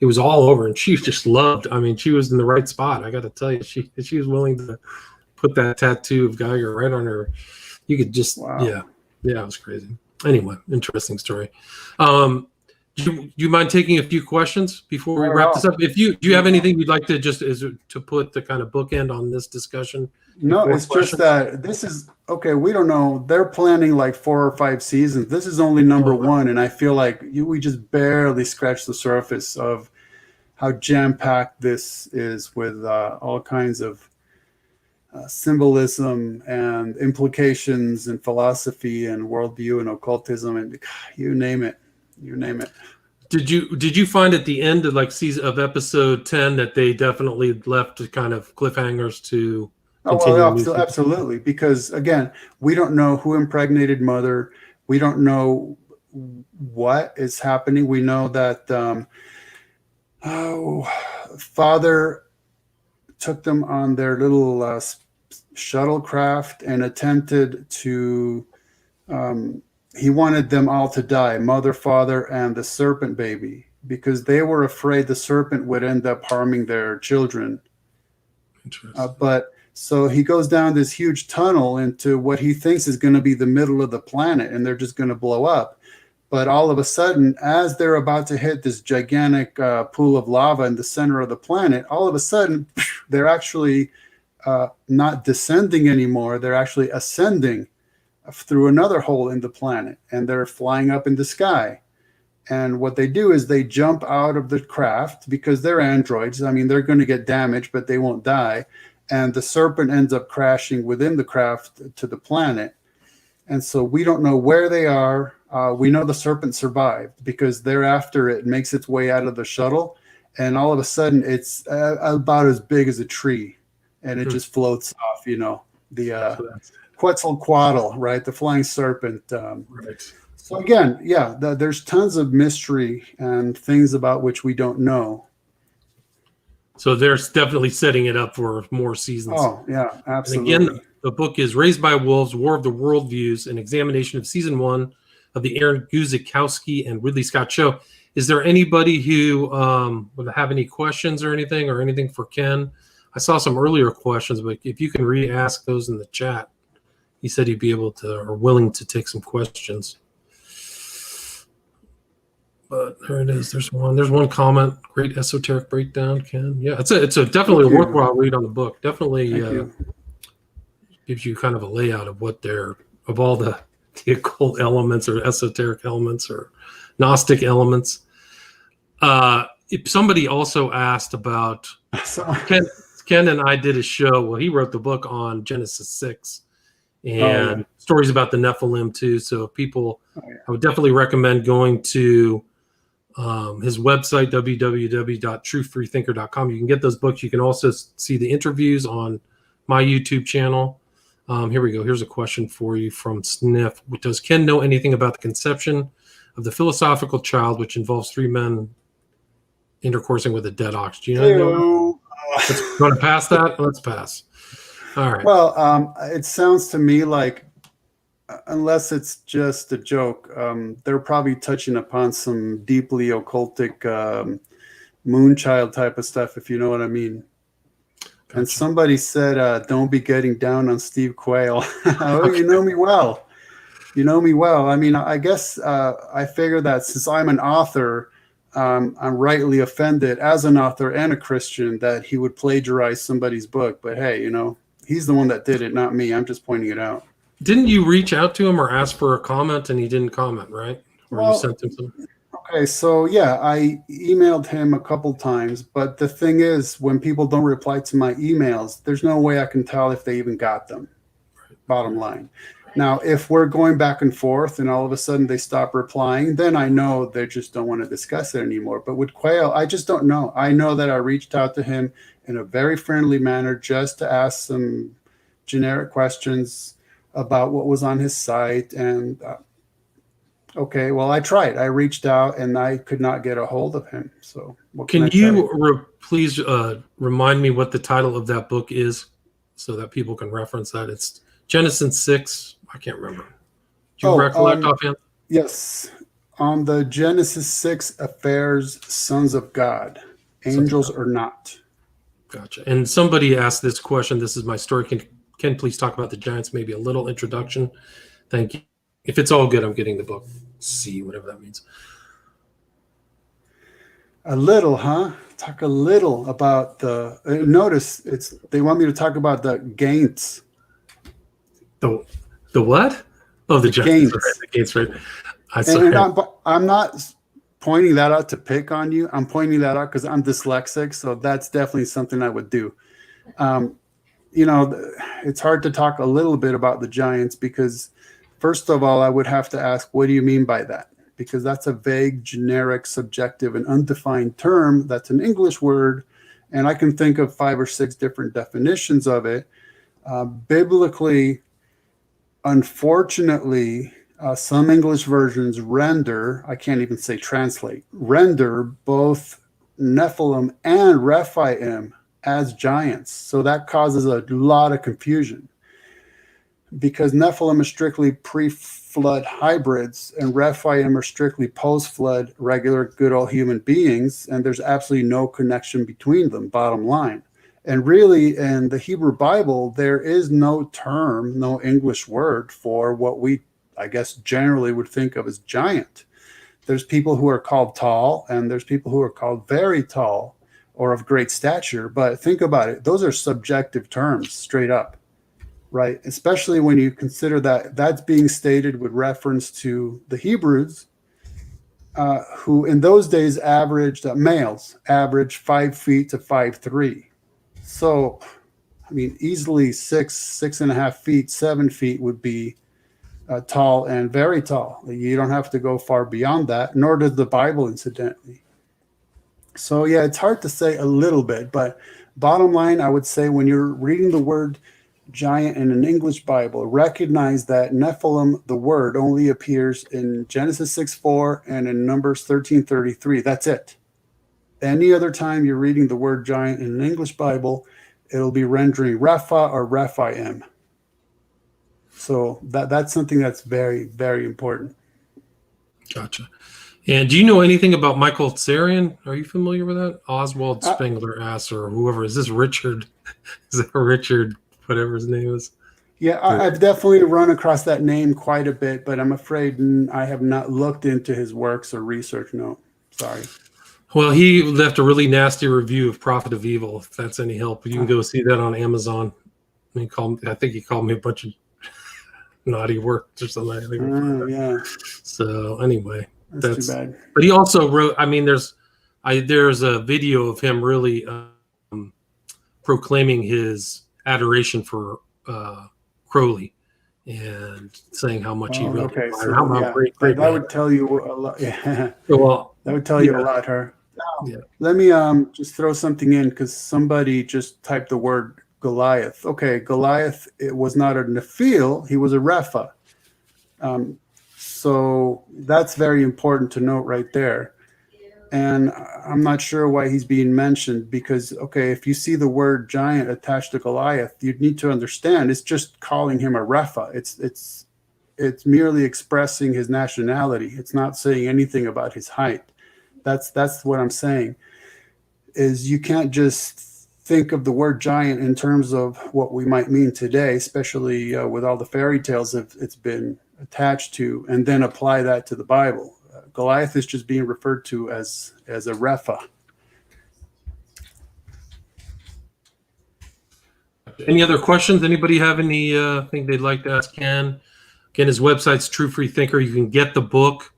it was all over, and she just loved. I mean, she was in the right spot. I got to tell you, she was willing to put that tattoo of Geiger right on her. You could just, yeah, it was crazy. Anyway, interesting story. Do you mind taking a few questions before we wrap this up? Do you have anything you'd like to to put the kind of bookend on this discussion? No, it's just that this is okay. We don't know. They're planning like 4 or 5 seasons. This is only number 1, and I feel like we just barely scratched the surface of how jam-packed this is with all kinds of symbolism and implications and philosophy and worldview and occultism and you name it. Did you find at the end of episode 10 that they definitely left kind of cliffhangers to continue? Absolutely, because again, we don't know who impregnated Mother. We don't know what is happening. We know that Father took them on their little shuttlecraft and attempted to he wanted them all to die, Mother, Father, and the serpent baby, because they were afraid the serpent would end up harming their children. But so he goes down this huge tunnel into what he thinks is going to be the middle of the planet, and they're just going to blow up. But all of a sudden, as they're about to hit this gigantic pool of lava in the center of the planet, all of a sudden, they're actually not descending anymore. They're actually ascending through another hole in the planet, and they're flying up in the sky. And what they do is they jump out of the craft because they're androids. I mean, they're going to get damaged, but they won't die. And the serpent ends up crashing within the craft to the planet. And so we don't know where they are. We know the serpent survived because thereafter it makes its way out of the shuttle and all of a sudden it's about as big as a tree, and it Hmm. just floats off. The So that's Quetzalcoatl, right? The flying serpent. right. So again, yeah, there's tons of mystery and things about which we don't know. So they're definitely setting it up for more seasons. Oh, yeah, And again, absolutely. the book is Raised by Wolves, War of the Worldviews, an examination of season 1 of the Aaron Guzikowski and Ridley Scott show. Is there anybody who would have any questions or anything for Ken? I saw some earlier questions, but if you can re-ask those in the chat, he said he'd be able to or willing to take some questions. But there it is. There's one. There's one comment. Great esoteric breakdown, Ken. Yeah, it's a definitely a Thank you. worthwhile read on the book. Definitely Thank you. gives you kind of a layout of what of all the occult elements or esoteric elements or Gnostic elements. If somebody also asked about So, Ken and I did a show. Well, he wrote the book on Genesis 6 and yeah. stories about the Nephilim too. So if people, yeah. I would definitely recommend going to his website, www.truthfreethinker.com. You can get those books. You can also see the interviews on my YouTube channel. Here we go. Here's a question for you from Sniff. Does Ken know anything about the conception of the philosophical child, which involves 3 men intercoursing with a dead ox? Do you know? Let's want to pass that? Let's pass. All right. Well, it sounds to me like, unless it's just a joke, they're probably touching upon some deeply occultic moonchild type of stuff, if you know what I mean. Gotcha. And somebody said, don't be getting down on Steve Quayle. Oh, okay. You know me well. You know me well. I mean, I guess I figure that since I'm an author, I'm rightly offended as an author and a Christian that he would plagiarize somebody's book. But hey, he's the one that did it, not me. I'm just pointing it out. Didn't you reach out to him or ask for a comment and he didn't comment, right? Or you sent him some? Okay, so yeah, I emailed him a couple times, but the thing is, when people don't reply to my emails, there's no way I can tell if they even got them. Bottom line. Now, if we're going back and forth and all of a sudden they stop replying, then I know they just don't want to discuss it anymore. But with Quayle, I just don't know. I know that I reached out to him in a very friendly manner just to ask some generic questions about what was on his site. And okay, well, I tried. I reached out and I could not get a hold of him. So what can you please remind me what the title of that book is so that people can reference that? It's Genesis 6. I can't remember. Do you recollect offhand? Yes. On the Genesis 6 affairs, sons of God, angels or not. Gotcha. And somebody asked this question. This is my story. Can please talk about the giants? Maybe a little introduction. Thank you. If it's all good, I'm getting the book C, whatever that means. A little, huh? Talk a little about the. Notice they want me to talk about the gaints. The what? Oh, the giants. Right, the gaints, right? I'm not pointing that out to pick on you. I'm pointing that out because I'm dyslexic, so that's definitely something I would do. It's hard to talk a little bit about the giants because, first of all, I would have to ask, what do you mean by that? Because that's a vague, generic, subjective, and undefined term. That's an English word, and I can think of 5 or 6 different definitions of it. Biblically, unfortunately, some English versions render, I can't even say translate, render both Nephilim and Rephaim as giants. So that causes a lot of confusion because Nephilim are strictly pre-flood hybrids and Rephaim are strictly post-flood regular good old human beings, and there's absolutely no connection between them, bottom line. And really, in the Hebrew Bible, there is no term, no English word for what we, I guess, generally would think of as giant. There's people who are called tall, and there's people who are called very tall or of great stature. But think about it. Those are subjective terms, straight up, right? Especially when you consider that that's being stated with reference to the Hebrews, who in those days males averaged 5 feet to 5'3". So, I mean, easily 6.5 feet, 7 feet would be tall and very tall. You don't have to go far beyond that, nor does the Bible, incidentally. So yeah, it's hard to say a little bit, but bottom line, I would say when you're reading the word giant in an English Bible, recognize that Nephilim, the word, only appears in Genesis 6:4 and in Numbers 13:33. That's it. Any other time you're reading the word giant in an English Bible, it'll be rendering Repha or Rephaim. So that's something that's very, very important. Gotcha. And do you know anything about Michael Tsarian? Are you familiar with that? Oswald Spengler asks, or whoever. Is this Richard? Is that Richard, whatever his name is? Yeah, I've definitely run across that name quite a bit, but I'm afraid I have not looked into his works or research. No, sorry. Well, he left a really nasty review of Prophet of Evil. If that's any help, you can go see that on Amazon. I think he called me a bunch of naughty words or something. Yeah. So anyway, that's too bad. But he also wrote. I mean, there's a video of him really proclaiming his adoration for Crowley and saying how much he really great. That would tell you a lot. Yeah. Well, that would tell you a lot, her. Now, let me just throw something in because somebody just typed the word Goliath. Okay, Goliath, it was not a Nephil, he was a Repha. So that's very important to note right there. And I'm not sure why he's being mentioned because, okay, if you see the word giant attached to Goliath, you need to understand it's just calling him a Repha. It's merely expressing his nationality. It's not saying anything about his height. That's what I'm saying, is you can't just think of the word giant in terms of what we might mean today, especially with all the fairy tales it's been attached to, and then apply that to the Bible. Goliath is just being referred to as a Repha. Any other questions? Anybody have any thing they'd like to ask Ken? Again, his website's True Free Thinker. You can get the book,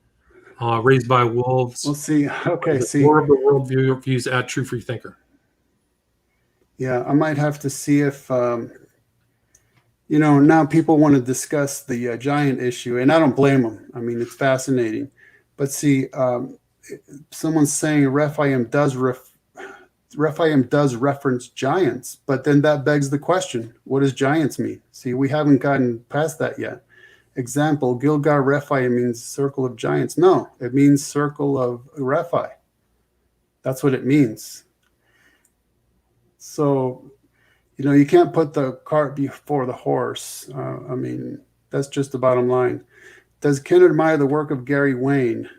Raised by Wolves. We'll see. Okay, see. More of the worldviews at True Free Thinker. Yeah, I might have to see if, now people want to discuss the giant issue, and I don't blame them. I mean, it's fascinating. But see, someone's saying Rephaim does reference giants, but then that begs the question, what does giants mean? See, we haven't gotten past that yet. Example, Gilgal Rephaim means circle of giants. No, it means circle of Rephi. That's what it means. So, you can't put the cart before the horse. I mean, that's just the bottom line. Does Ken admire the work of Gary Wayne?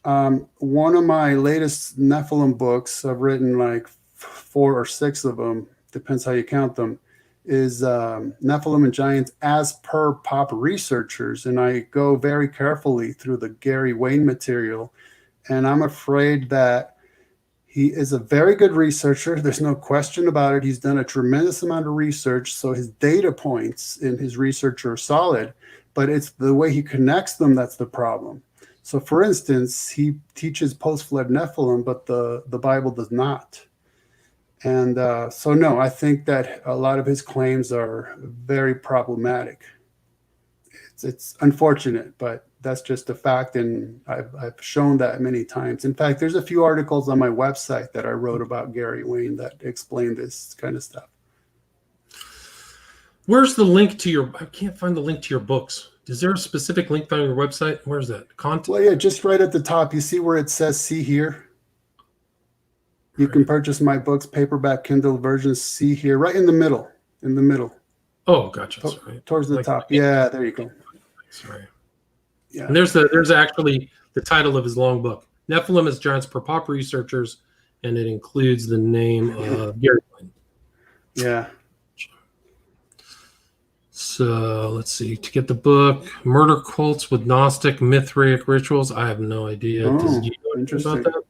One of my latest Nephilim books, I've written like 4 or 6 of them, depends how you count them, is Nephilim and Giants as per pop researchers. And I go very carefully through the Gary Wayne material. And I'm afraid that he is a very good researcher. There's no question about it. He's done a tremendous amount of research. So his data points in his research are solid, but it's the way he connects them that's the problem. So for instance, he teaches post-flood Nephilim, but the Bible does not. And so no, I think that a lot of his claims are very problematic. It's unfortunate, but that's just a fact, and I've shown that many times. In fact, there's a few articles on my website that I wrote about Gary Wayne that explain this kind of stuff. Where's the link to I can't find the link to your books. Is there a specific link on your website? Where's that? Content? Well, yeah, just right at the top. You see where it says see here? You can purchase my books, paperback, Kindle versions, see here, right in the middle. Oh, gotcha. Towards the top. Yeah, there you go. Sorry. Yeah. And there's actually the title of his long book, Nephilim as Giants per Pop Researchers, and it includes the name of Gary Wayne. Yeah. So let's see. To get the book, Murder Cults with Gnostic Mithraic Rituals. I have no idea. Oh, do you know interesting. About that?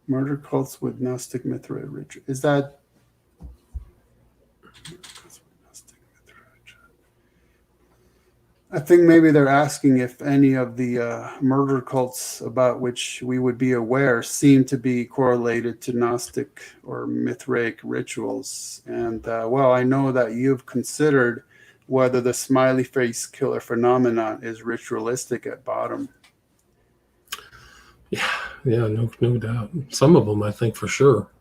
Murder Cults with Gnostic Mithraic Rituals. Is that? I think maybe they're asking if any of the murder cults about which we would be aware seem to be correlated to Gnostic or Mithraic rituals. And well, I know that you've considered whether the smiley face killer phenomenon is ritualistic at bottom. Yeah, Yeah, no doubt. Some of them, I think, for sure.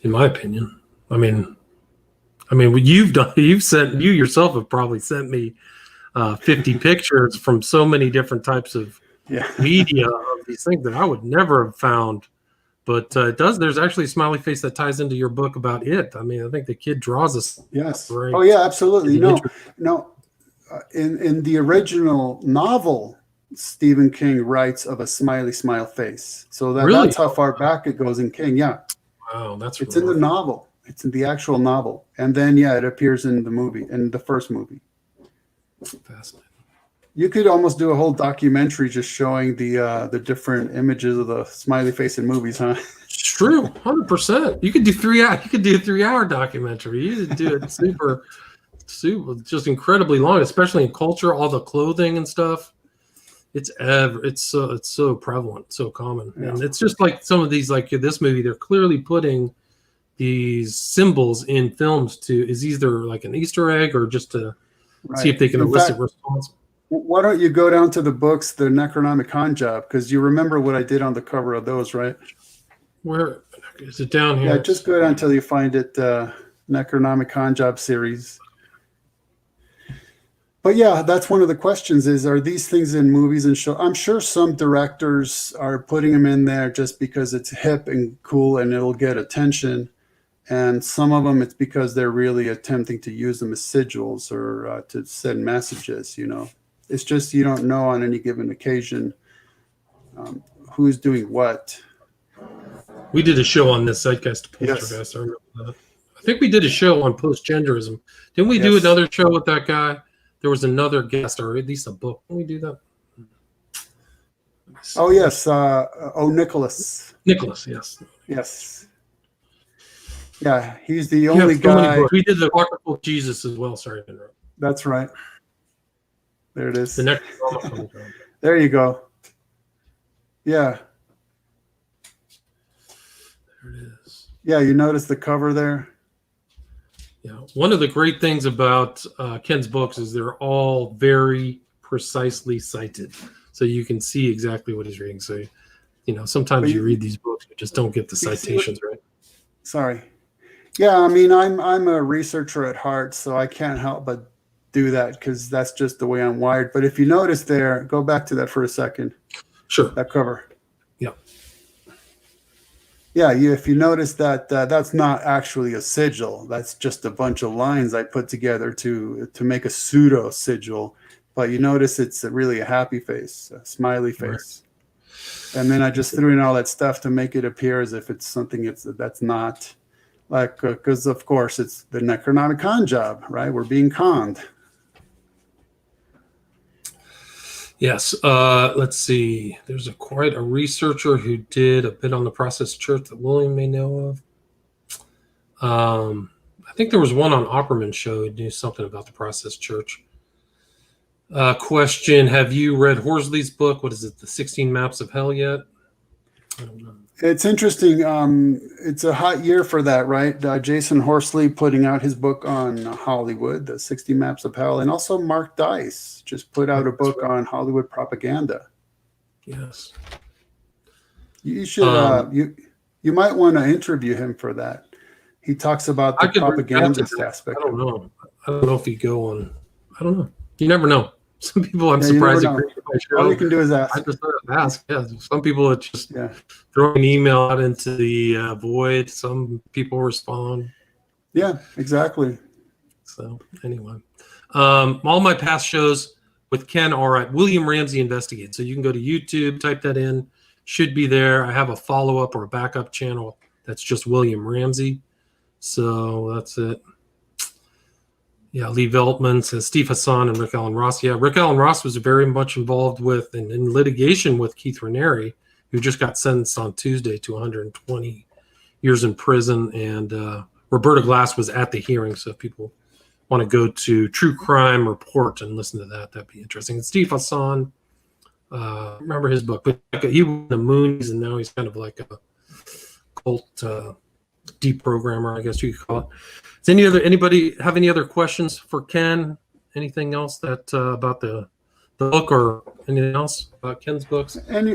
In my opinion, I mean, what you've done, you yourself have probably sent me 50 pictures from so many different types of Yeah. media of these things that I would never have found. But there's actually a smiley face that ties into your book about it. I mean, I think the kid draws us. Yes. Right. Oh yeah, absolutely. No. In the original novel, Stephen King writes of a smiley smile face. So that's how far back it goes in King. Yeah. Wow, it's in the novel. It's in the actual novel, and then it appears in the movie, in the first movie. Fascinating. You could almost do a whole documentary just showing the different images of the smiley face in movies, huh? It's true, 100%. You could do 3 hour. You could do a 3-hour documentary. You could do it super, just incredibly long, especially in culture, all the clothing and stuff. It's so prevalent, so common, and it's just like some of these, like this movie, they're clearly putting these symbols in films is either like an Easter egg or just to see if they can elicit response. Why don't you go down to the books, the Necronomicon job, because you remember what I did on the cover of those, right? Where is it down here? Yeah, just go down until you find it. Necronomicon job series. But yeah, that's one of the questions is, are these things in movies and shows? I'm sure some directors are putting them in there just because it's hip and cool and it'll get attention. And some of them, it's because they're really attempting to use them as sigils or to send messages, It's just you don't know on any given occasion who's doing what. We did a show on this Zeitgeist Poltergeist. I remember that. I think we did a show on post-genderism. Didn't we do another show with that guy? There was another guest, or at least a book. Can we do that? Oh, yes. Nicholas. Nicholas, yes. Yes. Yeah, he's the only guy. We did the Wonderful Jesus as well. Sorry to interrupt. That's right. There it is. The next. There you go. Yeah. There it is. Yeah, you notice the cover there? Yeah. One of the great things about Ken's books is they're all very precisely cited. So you can see exactly what he's reading. So, sometimes you read these books, you just don't get the citations right. Sorry. Yeah, I mean, I'm a researcher at heart, so I can't help but do that because that's just the way I'm wired. But if you notice there, go back to that for a second. Sure. That cover. Yeah. Yeah, if you notice that that's not actually a sigil. That's just a bunch of lines I put together to make a pseudo sigil. But you notice it's really a happy face, a smiley face. Right. And then I just threw in all that stuff to make it appear as if it's something that's not. Like, because of course it's the Necronomicon job, right? We're being conned. Yes. Let's see. There's quite a researcher who did a bit on the Process Church that William may know of. I think there was one on Opperman's show who knew something about the Process Church. Question: have you read Horsley's book? What is it? The 16 Maps of Hell yet? I don't know. It's interesting. It's a hot year for that, right? Jason Horsley putting out his book on Hollywood, the 60 Maps of Hell, and also Mark Dice just put out a book on Hollywood propaganda. Yes. You should. You might want to interview him for that. He talks about the propagandist aspect. I don't know. I don't know if he'd go on. I don't know. You never know. Some people, I'm surprised. All you can do is ask. I just ask. Yeah. Some people it's just throw an email out into the void. Some people respond. Yeah, exactly. So anyway, all my past shows with Ken are at William Ramsey Investigate. So you can go to YouTube, type that in. Should be there. I have a follow-up or a backup channel that's just William Ramsey. So that's it. Yeah, Lee Veltman says Steve Hassan and Rick Allen Ross. Yeah, Rick Allen Ross was very much involved with and in litigation with Keith Raniere, who just got sentenced on Tuesday to 120 years in prison. And Roberta Glass was at the hearing. So if people want to go to True Crime Report and listen to that, that'd be interesting. And Steve Hassan, remember his book, but he was in the Moonies, and now he's kind of like a cult deprogrammer, I guess you could call it. Does anybody have any other questions for Ken? Anything else that about the book or anything else about Ken's books? And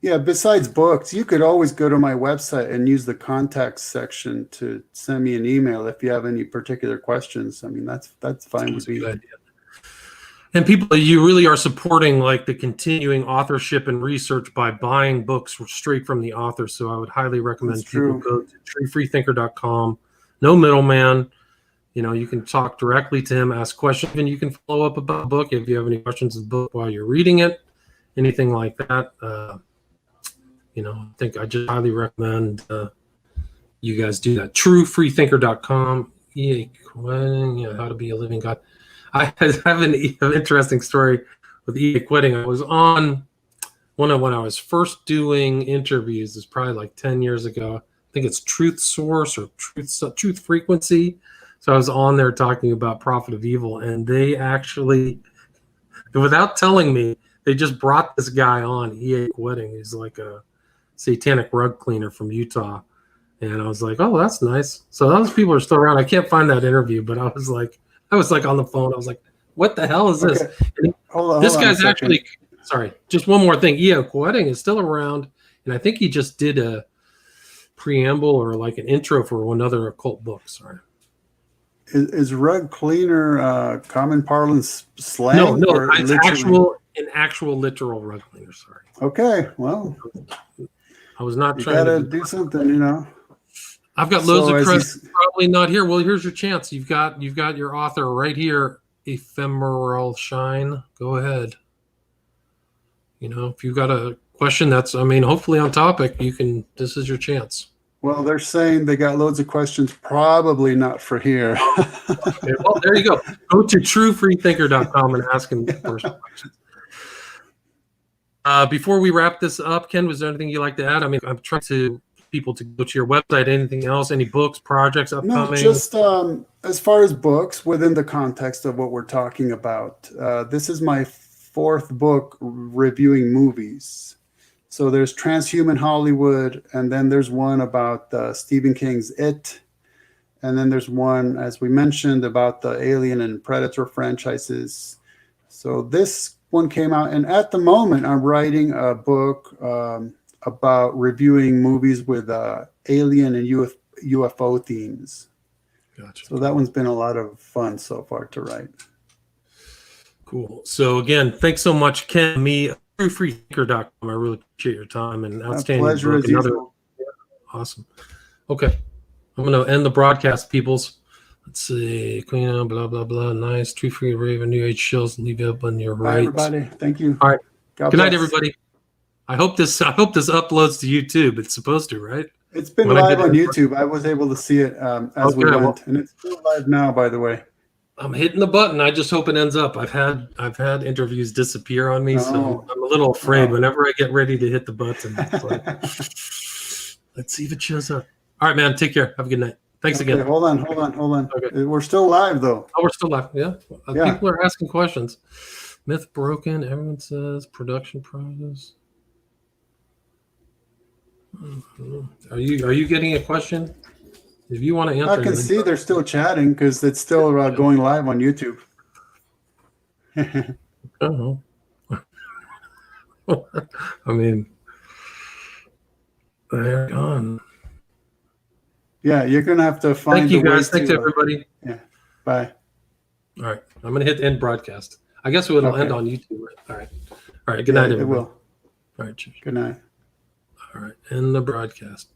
Yeah, besides books, you could always go to my website and use the contact section to send me an email if you have any particular questions. I mean, that's fine That's with a good me. idea. And people, you really are supporting like the continuing authorship and research by buying books straight from the author. So I would highly That's recommend people true. go to treefreethinker.com. No middleman. You know, you can talk directly to him, ask questions, and you can follow up about the book if you have any questions of the book while you're reading it, anything like that. You know, I think I just highly recommend you guys do that. Truefreethinker.com. Yeah, how to be a living God. I have an interesting story with EA quitting. I was on when I was first doing interviews. It's probably like 10 years ago. I think it's Truth Source or Truth Frequency. So I was on there talking about Prophet of Evil, and they actually, without telling me, they just brought this guy on, EA quitting. He's like a satanic rug cleaner from Utah. And I was like, oh, that's nice. So those people are still around. I can't find that interview, but I was like on the phone. I was like, what the hell is this? Okay. Hold This on a guy's second. actually, sorry, just one more thing. EO Quetting is still around. And I think he just did a preamble or like an intro for another occult book. Sorry. Is rug cleaner common parlance slang? No, or it's literally? an actual literal rug cleaner. Sorry. Okay, well, I was not you trying gotta to do something, you know. I've got loads So of as press he's- probably not here. Well, here's your chance. You've got your author right here, Ephemeral Shine. Go ahead. You know, if you've got a question that's, I mean, hopefully on topic, this is your chance. Well, they're saying they got loads of questions, probably not for here. Okay, well, there you go. Go to truefreethinker.com and ask him the first questions. Before we wrap this up, Ken, was there anything you'd like to add? I mean, I'm trying to people to go to your website. Anything else? Any books, projects upcoming? No, just as far as books within the context of what we're talking about. This is my fourth book reviewing movies. So there's Transhuman Hollywood, and then there's one about Stephen King's It, and then there's one, as we mentioned, about the Alien and Predator franchises. So this one came out, and at the moment, I'm writing a book about reviewing movies with alien and UFO themes. Gotcha. So that one's been a lot of fun so far to write. Cool. So again, thanks so much, Ken Ammi, truefreethinker.com. I really appreciate your time and outstanding pleasure book. as usual. Awesome. Okay. I'm going to end the broadcast, peoples. Let's see. Clean up, blah, blah, blah. Nice. True free Raven, New Age chills. Leave it up on your Bye, right. everybody. Thank you. All right. God Good night, bless. everybody. I hope this uploads to YouTube. It's supposed to, right? It's been live on YouTube. I was able to see it as we went, and it's still live now, by the way. I'm hitting the button. I just hope it ends up. I've had interviews disappear on me, so I'm a little afraid whenever I get ready to hit the button. Like, let's see if it shows up. All right, man. Take care. Have a good night. Thanks again. Hold on. Okay. We're still live, though. Oh, we're still live. Yeah. People are asking questions. Myth broken. Everyone says production process. Are you getting a question? If you want to answer, I can see they're still chatting because it's still going live on YouTube. Oh. I mean, they're gone. Yeah, you're gonna have to find. Thank you, guys. Thanks, everybody. Yeah. Bye. All right, I'm gonna hit end broadcast. I guess it'll end on YouTube. All right. All right. Good night, everybody. It will. All right. Cheers. Good night. All right. End the broadcast.